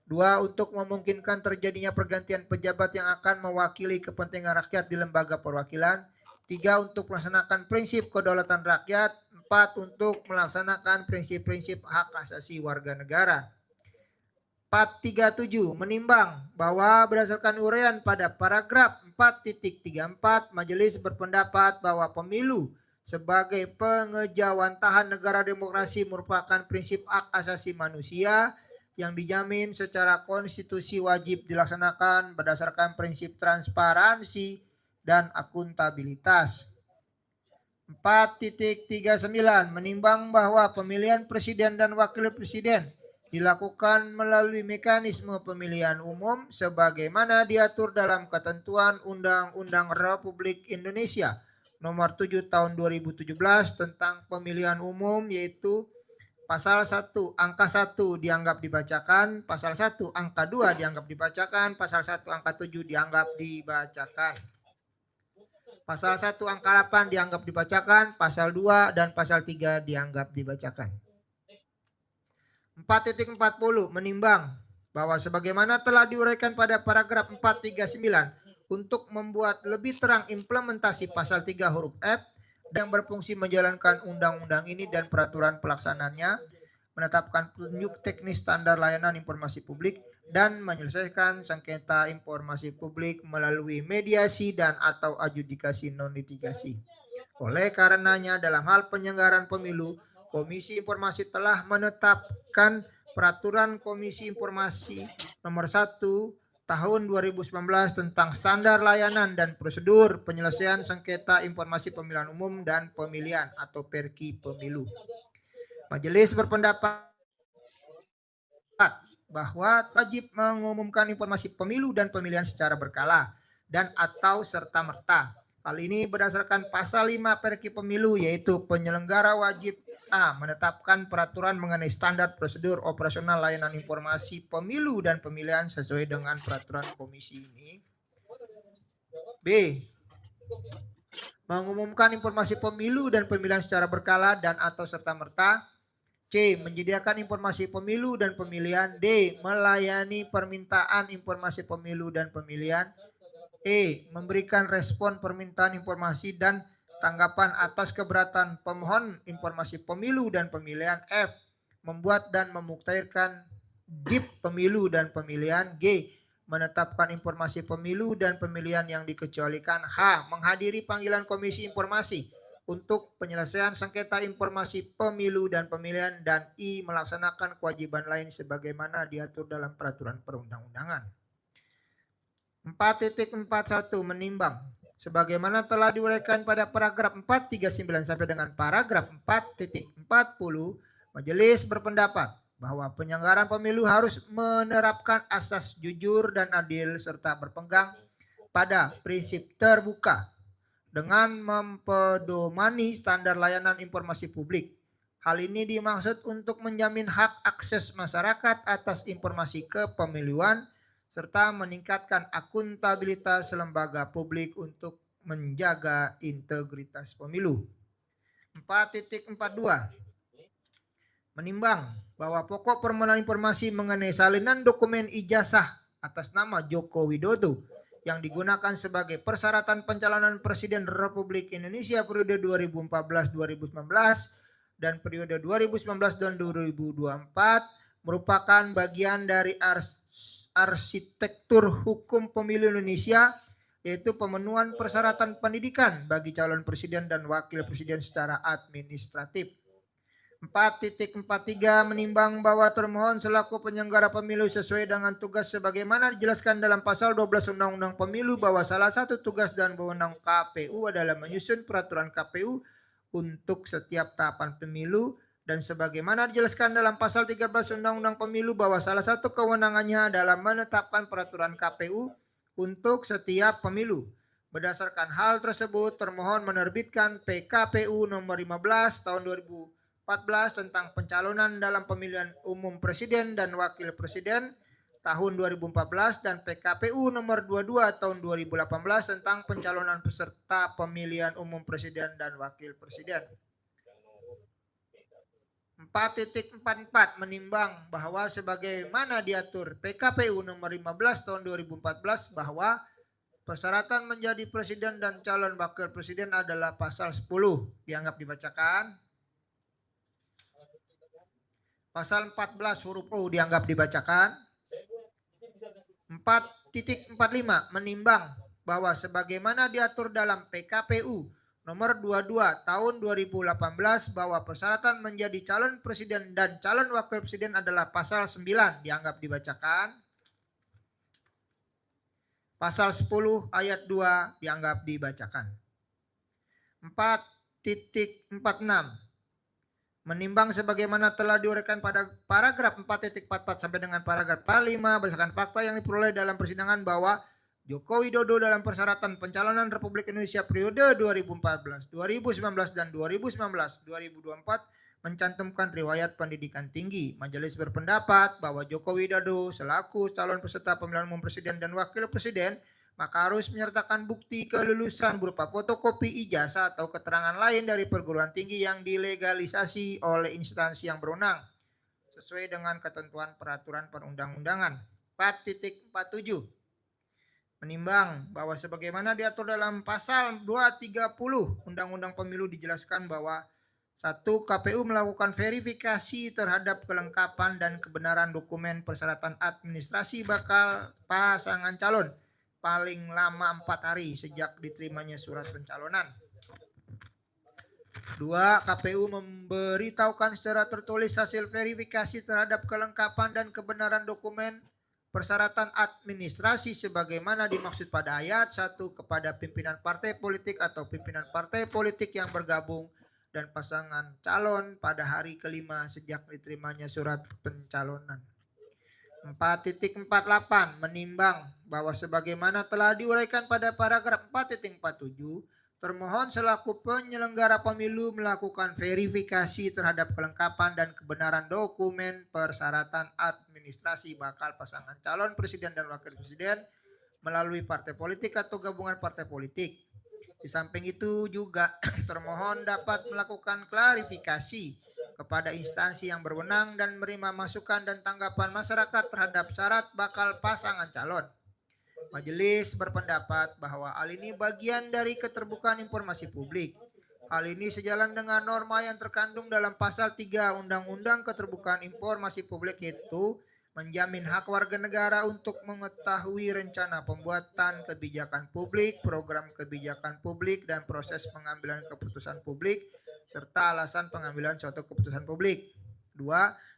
2. Untuk memungkinkan terjadinya pergantian pejabat yang akan mewakili kepentingan rakyat di lembaga perwakilan. 3. Untuk melaksanakan prinsip kedaulatan rakyat. 4. Untuk melaksanakan prinsip-prinsip hak asasi warga negara. 437 menimbang bahwa berdasarkan uraian pada paragraf 4.34 Majelis berpendapat bahwa pemilu sebagai pengejawantahan negara demokrasi merupakan prinsip hak asasi manusia yang dijamin secara konstitusi wajib dilaksanakan berdasarkan prinsip transparansi dan akuntabilitas. 4.39 menimbang bahwa pemilihan presiden dan wakil presiden dilakukan melalui mekanisme pemilihan umum sebagaimana diatur dalam ketentuan Undang-Undang Republik Indonesia Nomor 7 Tahun 2017 tentang pemilihan umum yaitu Pasal 1 angka 1 dianggap dibacakan, Pasal 1 angka 2 dianggap dibacakan, Pasal 1 angka 7 dianggap dibacakan. Pasal 1 angka 8 dianggap dibacakan, Pasal 2 dan Pasal 3 dianggap dibacakan. 4.40 menimbang bahwa sebagaimana telah diuraikan pada paragraf 439 untuk membuat lebih terang implementasi Pasal 3 huruf F yang berfungsi menjalankan undang-undang ini dan peraturan pelaksanaannya, menetapkan petunjuk teknis standar layanan informasi publik, dan menyelesaikan sengketa informasi publik melalui mediasi dan atau adjudikasi non-litigasi. Oleh karenanya dalam hal penyelenggaraan pemilu, Komisi Informasi telah menetapkan Peraturan Komisi Informasi Nomor 1 Tahun 2019 tentang standar layanan dan prosedur penyelesaian sengketa informasi pemilihan umum dan pemilihan atau Perki Pemilu. Majelis berpendapat bahwa wajib mengumumkan informasi pemilu dan pemilihan secara berkala dan atau serta-merta. Hal ini berdasarkan pasal 5 Perki Pemilu yaitu penyelenggara wajib A. Menetapkan peraturan mengenai standar prosedur operasional layanan informasi pemilu dan pemilihan sesuai dengan peraturan komisi ini. B. Mengumumkan informasi pemilu dan pemilihan secara berkala dan atau serta-merta. C. Menyediakan informasi pemilu dan pemilihan. D. Melayani permintaan informasi pemilu dan pemilihan. E. Memberikan respon permintaan informasi dan tanggapan atas keberatan pemohon informasi pemilu dan pemilihan. F. Membuat dan memuktairkan DIP pemilu dan pemilihan. G. Menetapkan informasi pemilu dan pemilihan yang dikecualikan. H. Menghadiri panggilan komisi informasi untuk penyelesaian sengketa informasi pemilu dan pemilihan. Dan I. Melaksanakan kewajiban lain sebagaimana diatur dalam peraturan perundang-undangan. 4.41 menimbang sebagaimana telah diuraikan pada paragraf 439 sampai dengan paragraf 4.40, majelis berpendapat bahwa penyelenggaraan pemilu harus menerapkan asas jujur dan adil serta berpegang pada prinsip terbuka dengan mempedomani standar layanan informasi publik. Hal ini dimaksud untuk menjamin hak akses masyarakat atas informasi kepemiluan serta meningkatkan akuntabilitas lembaga publik untuk menjaga integritas pemilu. 4.42 menimbang bahwa pokok permohonan informasi mengenai salinan dokumen ijazah atas nama Joko Widodo yang digunakan sebagai persyaratan pencalonan Presiden Republik Indonesia periode 2014-2019 dan periode 2019 dan 2024 merupakan bagian dari arsitektur hukum pemilu Indonesia, yaitu pemenuhan persyaratan pendidikan bagi calon presiden dan wakil presiden secara administratif. 4.43 menimbang bahwa termohon selaku penyelenggara pemilu sesuai dengan tugas sebagaimana dijelaskan dalam pasal 12 Undang-Undang Pemilu bahwa salah satu tugas dan wewenang KPU adalah menyusun peraturan KPU untuk setiap tahapan pemilu, dan sebagaimana dijelaskan dalam pasal 13 Undang-Undang Pemilu bahwa salah satu kewenangannya adalah menetapkan peraturan KPU untuk setiap pemilu. Berdasarkan hal tersebut, termohon menerbitkan PKPU nomor 15 tahun 2014 tentang pencalonan dalam pemilihan umum presiden dan wakil presiden tahun 2014 dan PKPU nomor 22 tahun 2018 tentang pencalonan peserta pemilihan umum presiden dan wakil presiden. 4.44 menimbang bahwa sebagaimana diatur PKPU nomor 15 tahun 2014 bahwa persyaratan menjadi presiden dan calon wakil presiden adalah pasal 10. Dianggap dibacakan. Pasal 14 huruf U dianggap dibacakan. 4.45 menimbang bahwa sebagaimana diatur dalam PKPU nomor 22 tahun 2018 bahwa persyaratan menjadi calon presiden dan calon wakil presiden adalah pasal 9 dianggap dibacakan. Pasal 10 ayat 2 dianggap dibacakan. 4.46 menimbang sebagaimana telah diuraikan pada paragraf 4.44 sampai dengan paragraf 5 berdasarkan fakta yang diperoleh dalam persidangan bahwa Joko Widodo dalam persyaratan pencalonan Republik Indonesia periode 2014, 2019 dan 2019-2024 mencantumkan riwayat pendidikan tinggi. Majelis berpendapat bahwa Joko Widodo selaku calon peserta pemilihan umum presiden dan wakil presiden maka harus menyertakan bukti kelulusan berupa fotokopi ijazah atau keterangan lain dari perguruan tinggi yang dilegalisasi oleh instansi yang berwenang sesuai dengan ketentuan peraturan perundang-undangan. 4.47 menimbang bahwa sebagaimana diatur dalam pasal 230 Undang-Undang Pemilu dijelaskan bahwa 1. KPU melakukan verifikasi terhadap kelengkapan dan kebenaran dokumen persyaratan administrasi bakal pasangan calon paling lama 4 hari sejak diterimanya surat pencalonan. 2. KPU memberitahukan secara tertulis hasil verifikasi terhadap kelengkapan dan kebenaran dokumen persyaratan administrasi sebagaimana dimaksud pada ayat 1 kepada pimpinan partai politik atau pimpinan partai politik yang bergabung dan pasangan calon pada hari kelima sejak diterimanya surat pencalonan. 4.48 menimbang bahwa sebagaimana telah diuraikan pada paragraf 4.47 termohon selaku penyelenggara pemilu melakukan verifikasi terhadap kelengkapan dan kebenaran dokumen persyaratan administrasi bakal pasangan calon presiden dan wakil presiden melalui partai politik atau gabungan partai politik. Di samping itu juga termohon dapat melakukan klarifikasi kepada instansi yang berwenang dan menerima masukan dan tanggapan masyarakat terhadap syarat bakal pasangan calon. Majelis berpendapat bahwa hal ini bagian dari keterbukaan informasi publik. Hal ini sejalan dengan norma yang terkandung dalam pasal 3 Undang-Undang Keterbukaan Informasi Publik, yaitu menjamin hak warga negara untuk mengetahui rencana pembuatan kebijakan publik, program kebijakan publik, dan proses pengambilan keputusan publik, serta alasan pengambilan suatu keputusan publik. 2.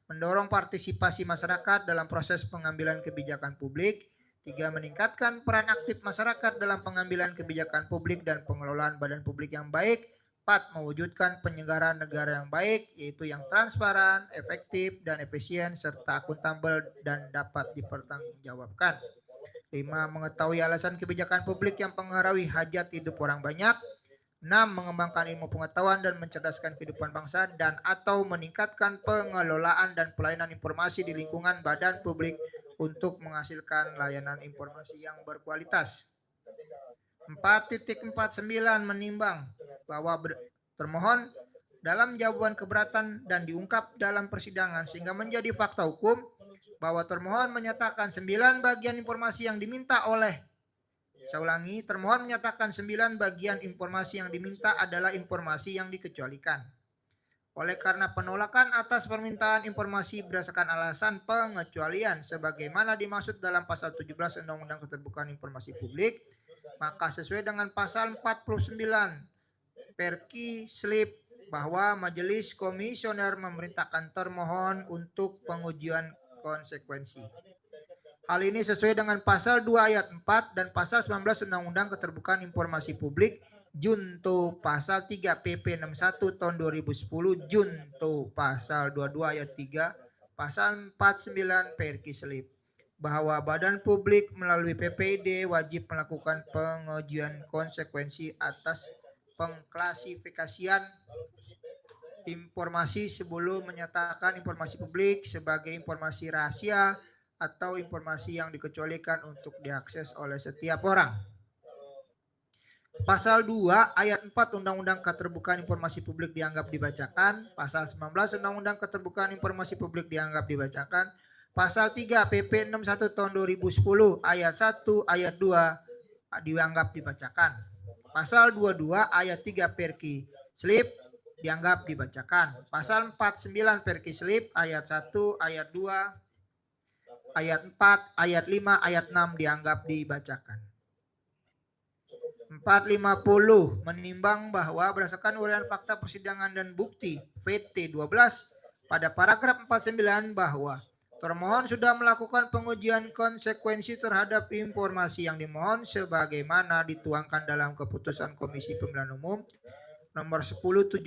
Mendorong partisipasi masyarakat dalam proses pengambilan kebijakan publik. 3. Meningkatkan peran aktif masyarakat dalam pengambilan kebijakan publik dan pengelolaan badan publik yang baik. 4. Mewujudkan penyelenggaraan negara yang baik, yaitu yang transparan, efektif, dan efisien, serta akuntabel dan dapat dipertanggungjawabkan. 5. Mengetahui alasan kebijakan publik yang mempengaruhi hajat hidup orang banyak. 6. Mengembangkan ilmu pengetahuan dan mencerdaskan kehidupan bangsa dan atau meningkatkan pengelolaan dan pelayanan informasi di lingkungan badan publik untuk menghasilkan layanan informasi yang berkualitas. 4.49 menimbang bahwa termohon dalam jawaban keberatan dan diungkap dalam persidangan sehingga menjadi fakta hukum bahwa termohon menyatakan 9 bagian informasi yang diminta oleh, saya ulangi, termohon menyatakan 9 bagian informasi yang diminta adalah informasi yang dikecualikan. Oleh karena penolakan atas permintaan informasi berdasarkan alasan pengecualian sebagaimana dimaksud dalam pasal 17 Undang-Undang Keterbukaan Informasi Publik, maka sesuai dengan pasal 49 Perki Slip bahwa Majelis Komisioner memerintahkan termohon untuk pengujian konsekuensi. Hal ini sesuai dengan pasal 2 ayat 4 dan pasal 19 Undang-Undang Keterbukaan Informasi Publik junto pasal 3 PP 61 tahun 2010 junto pasal 22 ayat 3 pasal 49 Perki Slip bahwa badan publik melalui PPID wajib melakukan pengujian konsekuensi atas pengklasifikasian informasi sebelum menyatakan informasi publik sebagai informasi rahasia atau informasi yang dikecualikan untuk diakses oleh setiap orang. Pasal 2 ayat 4 Undang-Undang Keterbukaan Informasi Publik dianggap dibacakan. Pasal 19 Undang-Undang Keterbukaan Informasi Publik dianggap dibacakan. Pasal 3 PP 61 tahun 2010 ayat 1 ayat 2 dianggap dibacakan. Pasal 22 ayat 3 Perki Slip dianggap dibacakan. Pasal 49 Perki Slip ayat 1 ayat 2 ayat 4 ayat 5 ayat 6 dianggap dibacakan. 450 menimbang bahwa berdasarkan uraian fakta persidangan dan bukti VT 12 pada paragraf 49 bahwa termohon sudah melakukan pengujian konsekuensi terhadap informasi yang dimohon sebagaimana dituangkan dalam keputusan Komisi Pemilihan Umum nomor 1075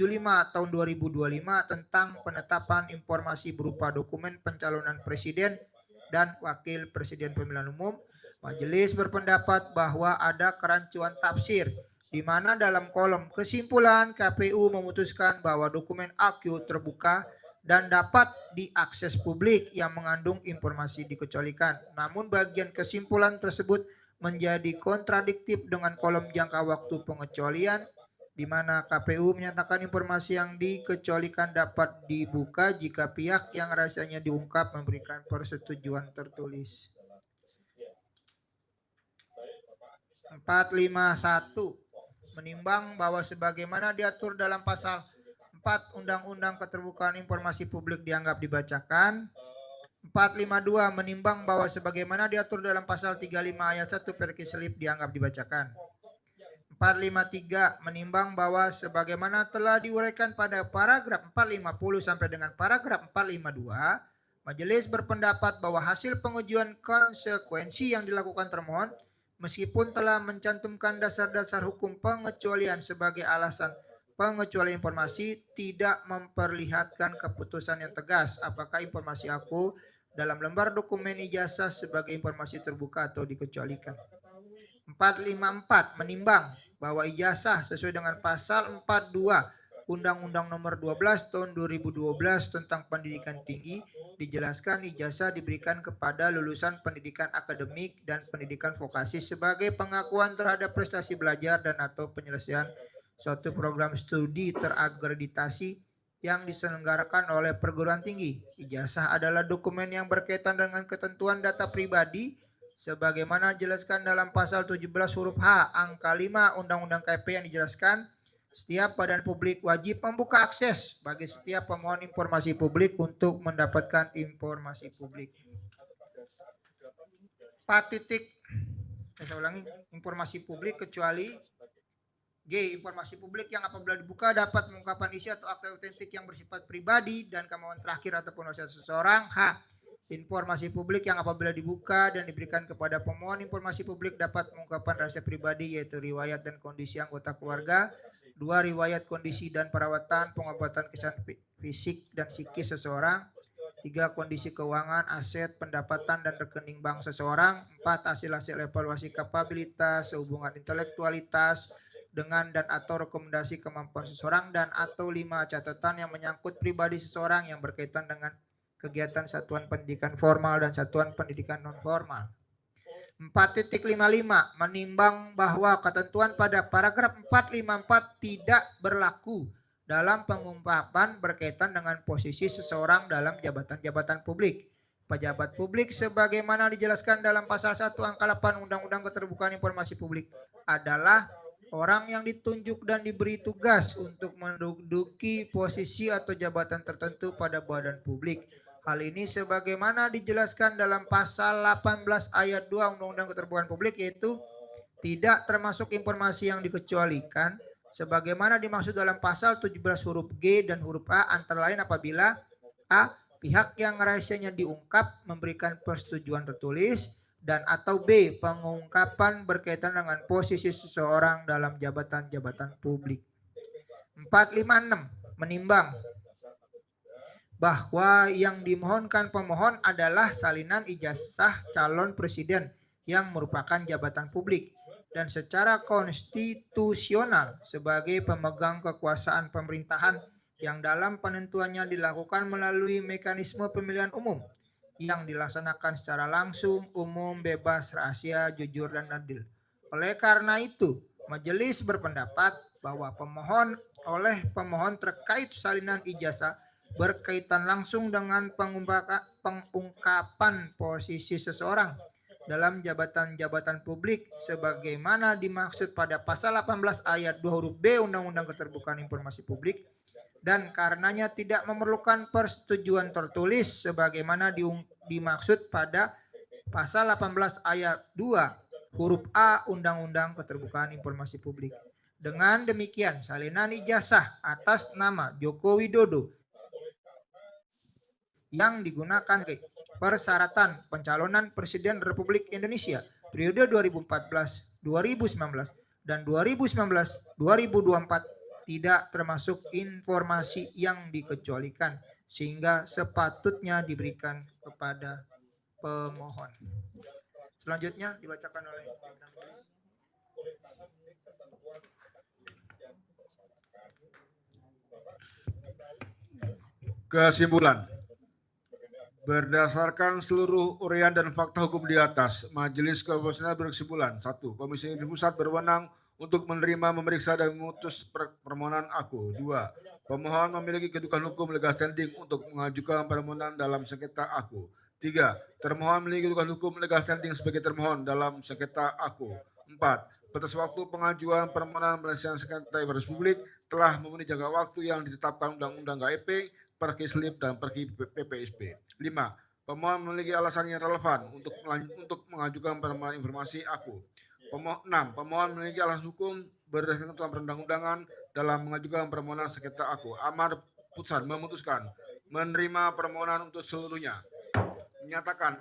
tahun 2025 tentang penetapan informasi berupa dokumen pencalonan presiden dan wakil presiden pemilihan umum. Majelis berpendapat bahwa ada kerancuan tafsir di mana dalam kolom kesimpulan KPU memutuskan bahwa dokumen AQ terbuka dan dapat diakses publik yang mengandung informasi dikecualikan. Namun bagian kesimpulan tersebut menjadi kontradiktif dengan kolom jangka waktu pengecualian di mana KPU menyatakan informasi yang dikecualikan dapat dibuka jika pihak yang rahasianya diungkap memberikan persetujuan tertulis. 451 menimbang bahwa sebagaimana diatur dalam pasal 4 Undang-Undang Keterbukaan Informasi Publik dianggap dibacakan. 452 menimbang bahwa sebagaimana diatur dalam pasal 35 ayat 1 Perki Slip dianggap dibacakan. 453 menimbang bahwa sebagaimana telah diuraikan pada paragraf 450 sampai dengan paragraf 452, majelis berpendapat bahwa hasil pengujian konsekuensi yang dilakukan termohon meskipun telah mencantumkan dasar-dasar hukum pengecualian sebagai alasan pengecualian informasi tidak memperlihatkan keputusan yang tegas apakah informasi aku dalam lembar dokumen ijazah sebagai informasi terbuka atau dikecualikan. 454 menimbang bahwa ijazah sesuai dengan pasal 42 Undang-Undang Nomor 12 Tahun 2012 tentang Pendidikan Tinggi dijelaskan ijazah diberikan kepada lulusan pendidikan akademik dan pendidikan vokasi sebagai pengakuan terhadap prestasi belajar dan atau penyelesaian suatu program studi terakreditasi yang diselenggarakan oleh perguruan tinggi. Ijazah adalah dokumen yang berkaitan dengan ketentuan data pribadi sebagaimana dijelaskan dalam pasal 17 huruf H angka 5 Undang-Undang KP yang dijelaskan Setiap badan publik wajib membuka akses bagi setiap pemohon informasi publik untuk mendapatkan informasi publik. 4 titik, saya ulangi, informasi publik kecuali G. Informasi publik yang apabila dibuka dapat mengungkapkan isi atau akta autentik yang bersifat pribadi dan kemauan terakhir ataupun wasiat seseorang. H. Informasi publik yang apabila dibuka dan diberikan kepada pemohon informasi publik dapat mengungkapkan rahasia pribadi yaitu riwayat dan kondisi anggota keluarga. 2. Riwayat kondisi dan perawatan pengobatan kesehatan fisik dan psikis seseorang. 3. Kondisi keuangan, aset, pendapatan, dan rekening bank seseorang. 4. Hasil-hasil evaluasi kapabilitas, hubungan intelektualitas, dengan dan atau rekomendasi kemampuan seseorang, dan atau 5. Catatan yang menyangkut pribadi seseorang yang berkaitan dengan kegiatan satuan pendidikan formal dan satuan pendidikan non formal. 4.55 menimbang bahwa ketentuan pada paragraf 454 tidak berlaku dalam pengungkapan berkaitan dengan posisi seseorang dalam jabatan-jabatan publik. Pejabat publik sebagaimana dijelaskan dalam pasal 1 angka 8 Undang-Undang Keterbukaan Informasi Publik adalah orang yang ditunjuk dan diberi tugas untuk menduduki posisi atau jabatan tertentu pada badan publik. Hal ini sebagaimana dijelaskan dalam pasal 18 ayat 2 Undang-Undang Keterbukaan Publik, yaitu tidak termasuk informasi yang dikecualikan sebagaimana dimaksud dalam pasal 17 huruf G dan huruf A, antara lain apabila A. Pihak yang rahasianya diungkap memberikan persetujuan tertulis, dan atau B. Pengungkapan berkaitan dengan posisi seseorang dalam jabatan-jabatan publik. 456 menimbang bahwa yang dimohonkan pemohon adalah salinan ijazah calon presiden yang merupakan jabatan publik dan secara konstitusional sebagai pemegang kekuasaan pemerintahan yang dalam penentuannya dilakukan melalui mekanisme pemilihan umum yang dilaksanakan secara langsung, umum, bebas, rahasia, jujur, dan adil. Oleh karena itu, majelis berpendapat bahwa pemohon terkait salinan ijazah berkaitan langsung dengan pengungkapan posisi seseorang dalam jabatan-jabatan publik sebagaimana dimaksud pada pasal 18 ayat 2 huruf B Undang-Undang Keterbukaan Informasi Publik, dan karenanya tidak memerlukan persetujuan tertulis sebagaimana dimaksud pada pasal 18 ayat 2 huruf A Undang-Undang Keterbukaan Informasi Publik. Dengan demikian, salinan ijazah atas nama Joko Widodo yang digunakan ke persyaratan pencalonan Presiden Republik Indonesia periode 2014-2019 dan 2019-2024 tidak termasuk informasi yang dikecualikan sehingga sepatutnya diberikan kepada pemohon. Selanjutnya dibacakan oleh kesimpulan. Berdasarkan seluruh uraian dan fakta hukum di atas, Majelis Kehormatan berkesimpulan: 1. Komisi Pusat berwenang untuk menerima, memeriksa, dan memutus permohonan aku. 2. Pemohon memiliki kedudukan hukum legal standing untuk mengajukan permohonan dalam sengketa aku. 3. Termohon memiliki kedudukan hukum legal standing sebagai termohon dalam sengketa aku. 4. Batas waktu pengajuan permohonan penyelesaian sengketa informasi publik telah memenuhi jangka waktu yang ditetapkan Undang-Undang KIP, Perki Slip, dan Perki PPSP. 5. Pemohon memiliki alasan yang relevan untuk mengajukan permohonan informasi aku. 6. Pemohon memiliki alasan hukum berdasarkan ketentuan perundang-undangan dalam mengajukan permohonan sengketa aku. Amar putusan memutuskan menerima permohonan untuk seluruhnya. Menyatakan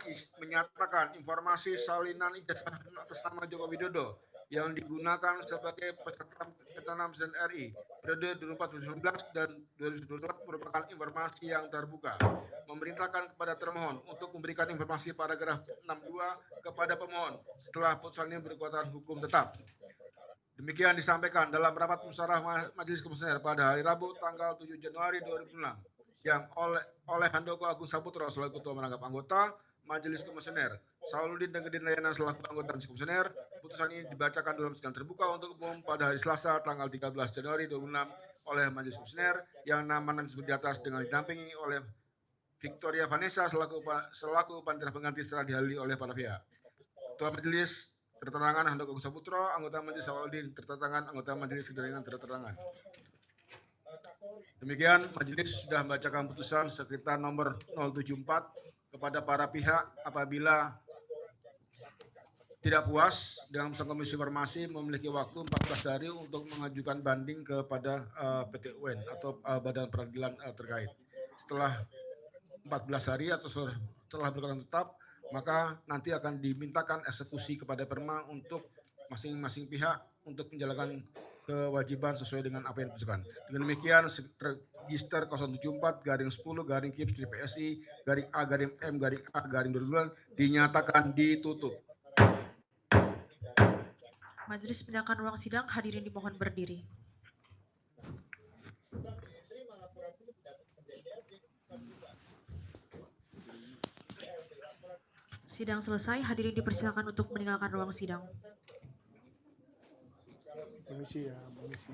informasi salinan ijazah atas nama Joko Widodo yang digunakan sebagai peserta pencalonan Presiden RI periode 2014-2019 dan 2024 merupakan informasi yang terbuka. Memerintahkan kepada termohon untuk memberikan informasi paragraf 62 kepada pemohon setelah putusan ini berkekuatan hukum tetap. Demikian disampaikan dalam rapat musyawarah Majelis Komisioner pada hari Rabu tanggal 7 Januari 2006 yang oleh Handoko Agung Saputra selaku Ketua Merangkap Anggota Majelis Komisioner, Sauludin Dengedin Layana selaku anggota Majelis Komisioner. Putusan ini dibacakan dalam sidang terbuka untuk umum pada hari Selasa tanggal 13 Januari 2006 oleh Majelis Komisioner yang nama disebut di atas dengan didampingi oleh Victoria Vanessa selaku panitia pengganti setelah dihadiri oleh para pihak. Ketua Majelis Terterangan Handoko Agus Saputro, anggota Majelis Awaludin. Terterangan anggota Majelis Kedatangan terterangan. Demikian majelis sudah membacakan putusan sekitar nomor 074 kepada para pihak apabila tidak puas dengan putusan Komisi Informasi memiliki waktu 14 hari untuk mengajukan banding kepada PT UN atau Badan Peradilan terkait. Setelah 14 hari atau setelah berkekuatan tetap, maka nanti akan dimintakan eksekusi kepada Perma untuk masing-masing pihak untuk menjalankan kewajiban sesuai dengan apa yang diputuskan. Dengan demikian, register 074/10-KIP-PSI-A-M-A-M-A 2022 dinyatakan ditutup. Majelis menyatakan ruang sidang, hadirin dimohon berdiri. Sidang selesai, hadirin dipersilakan untuk meninggalkan ruang sidang. Permisi ya, permisi.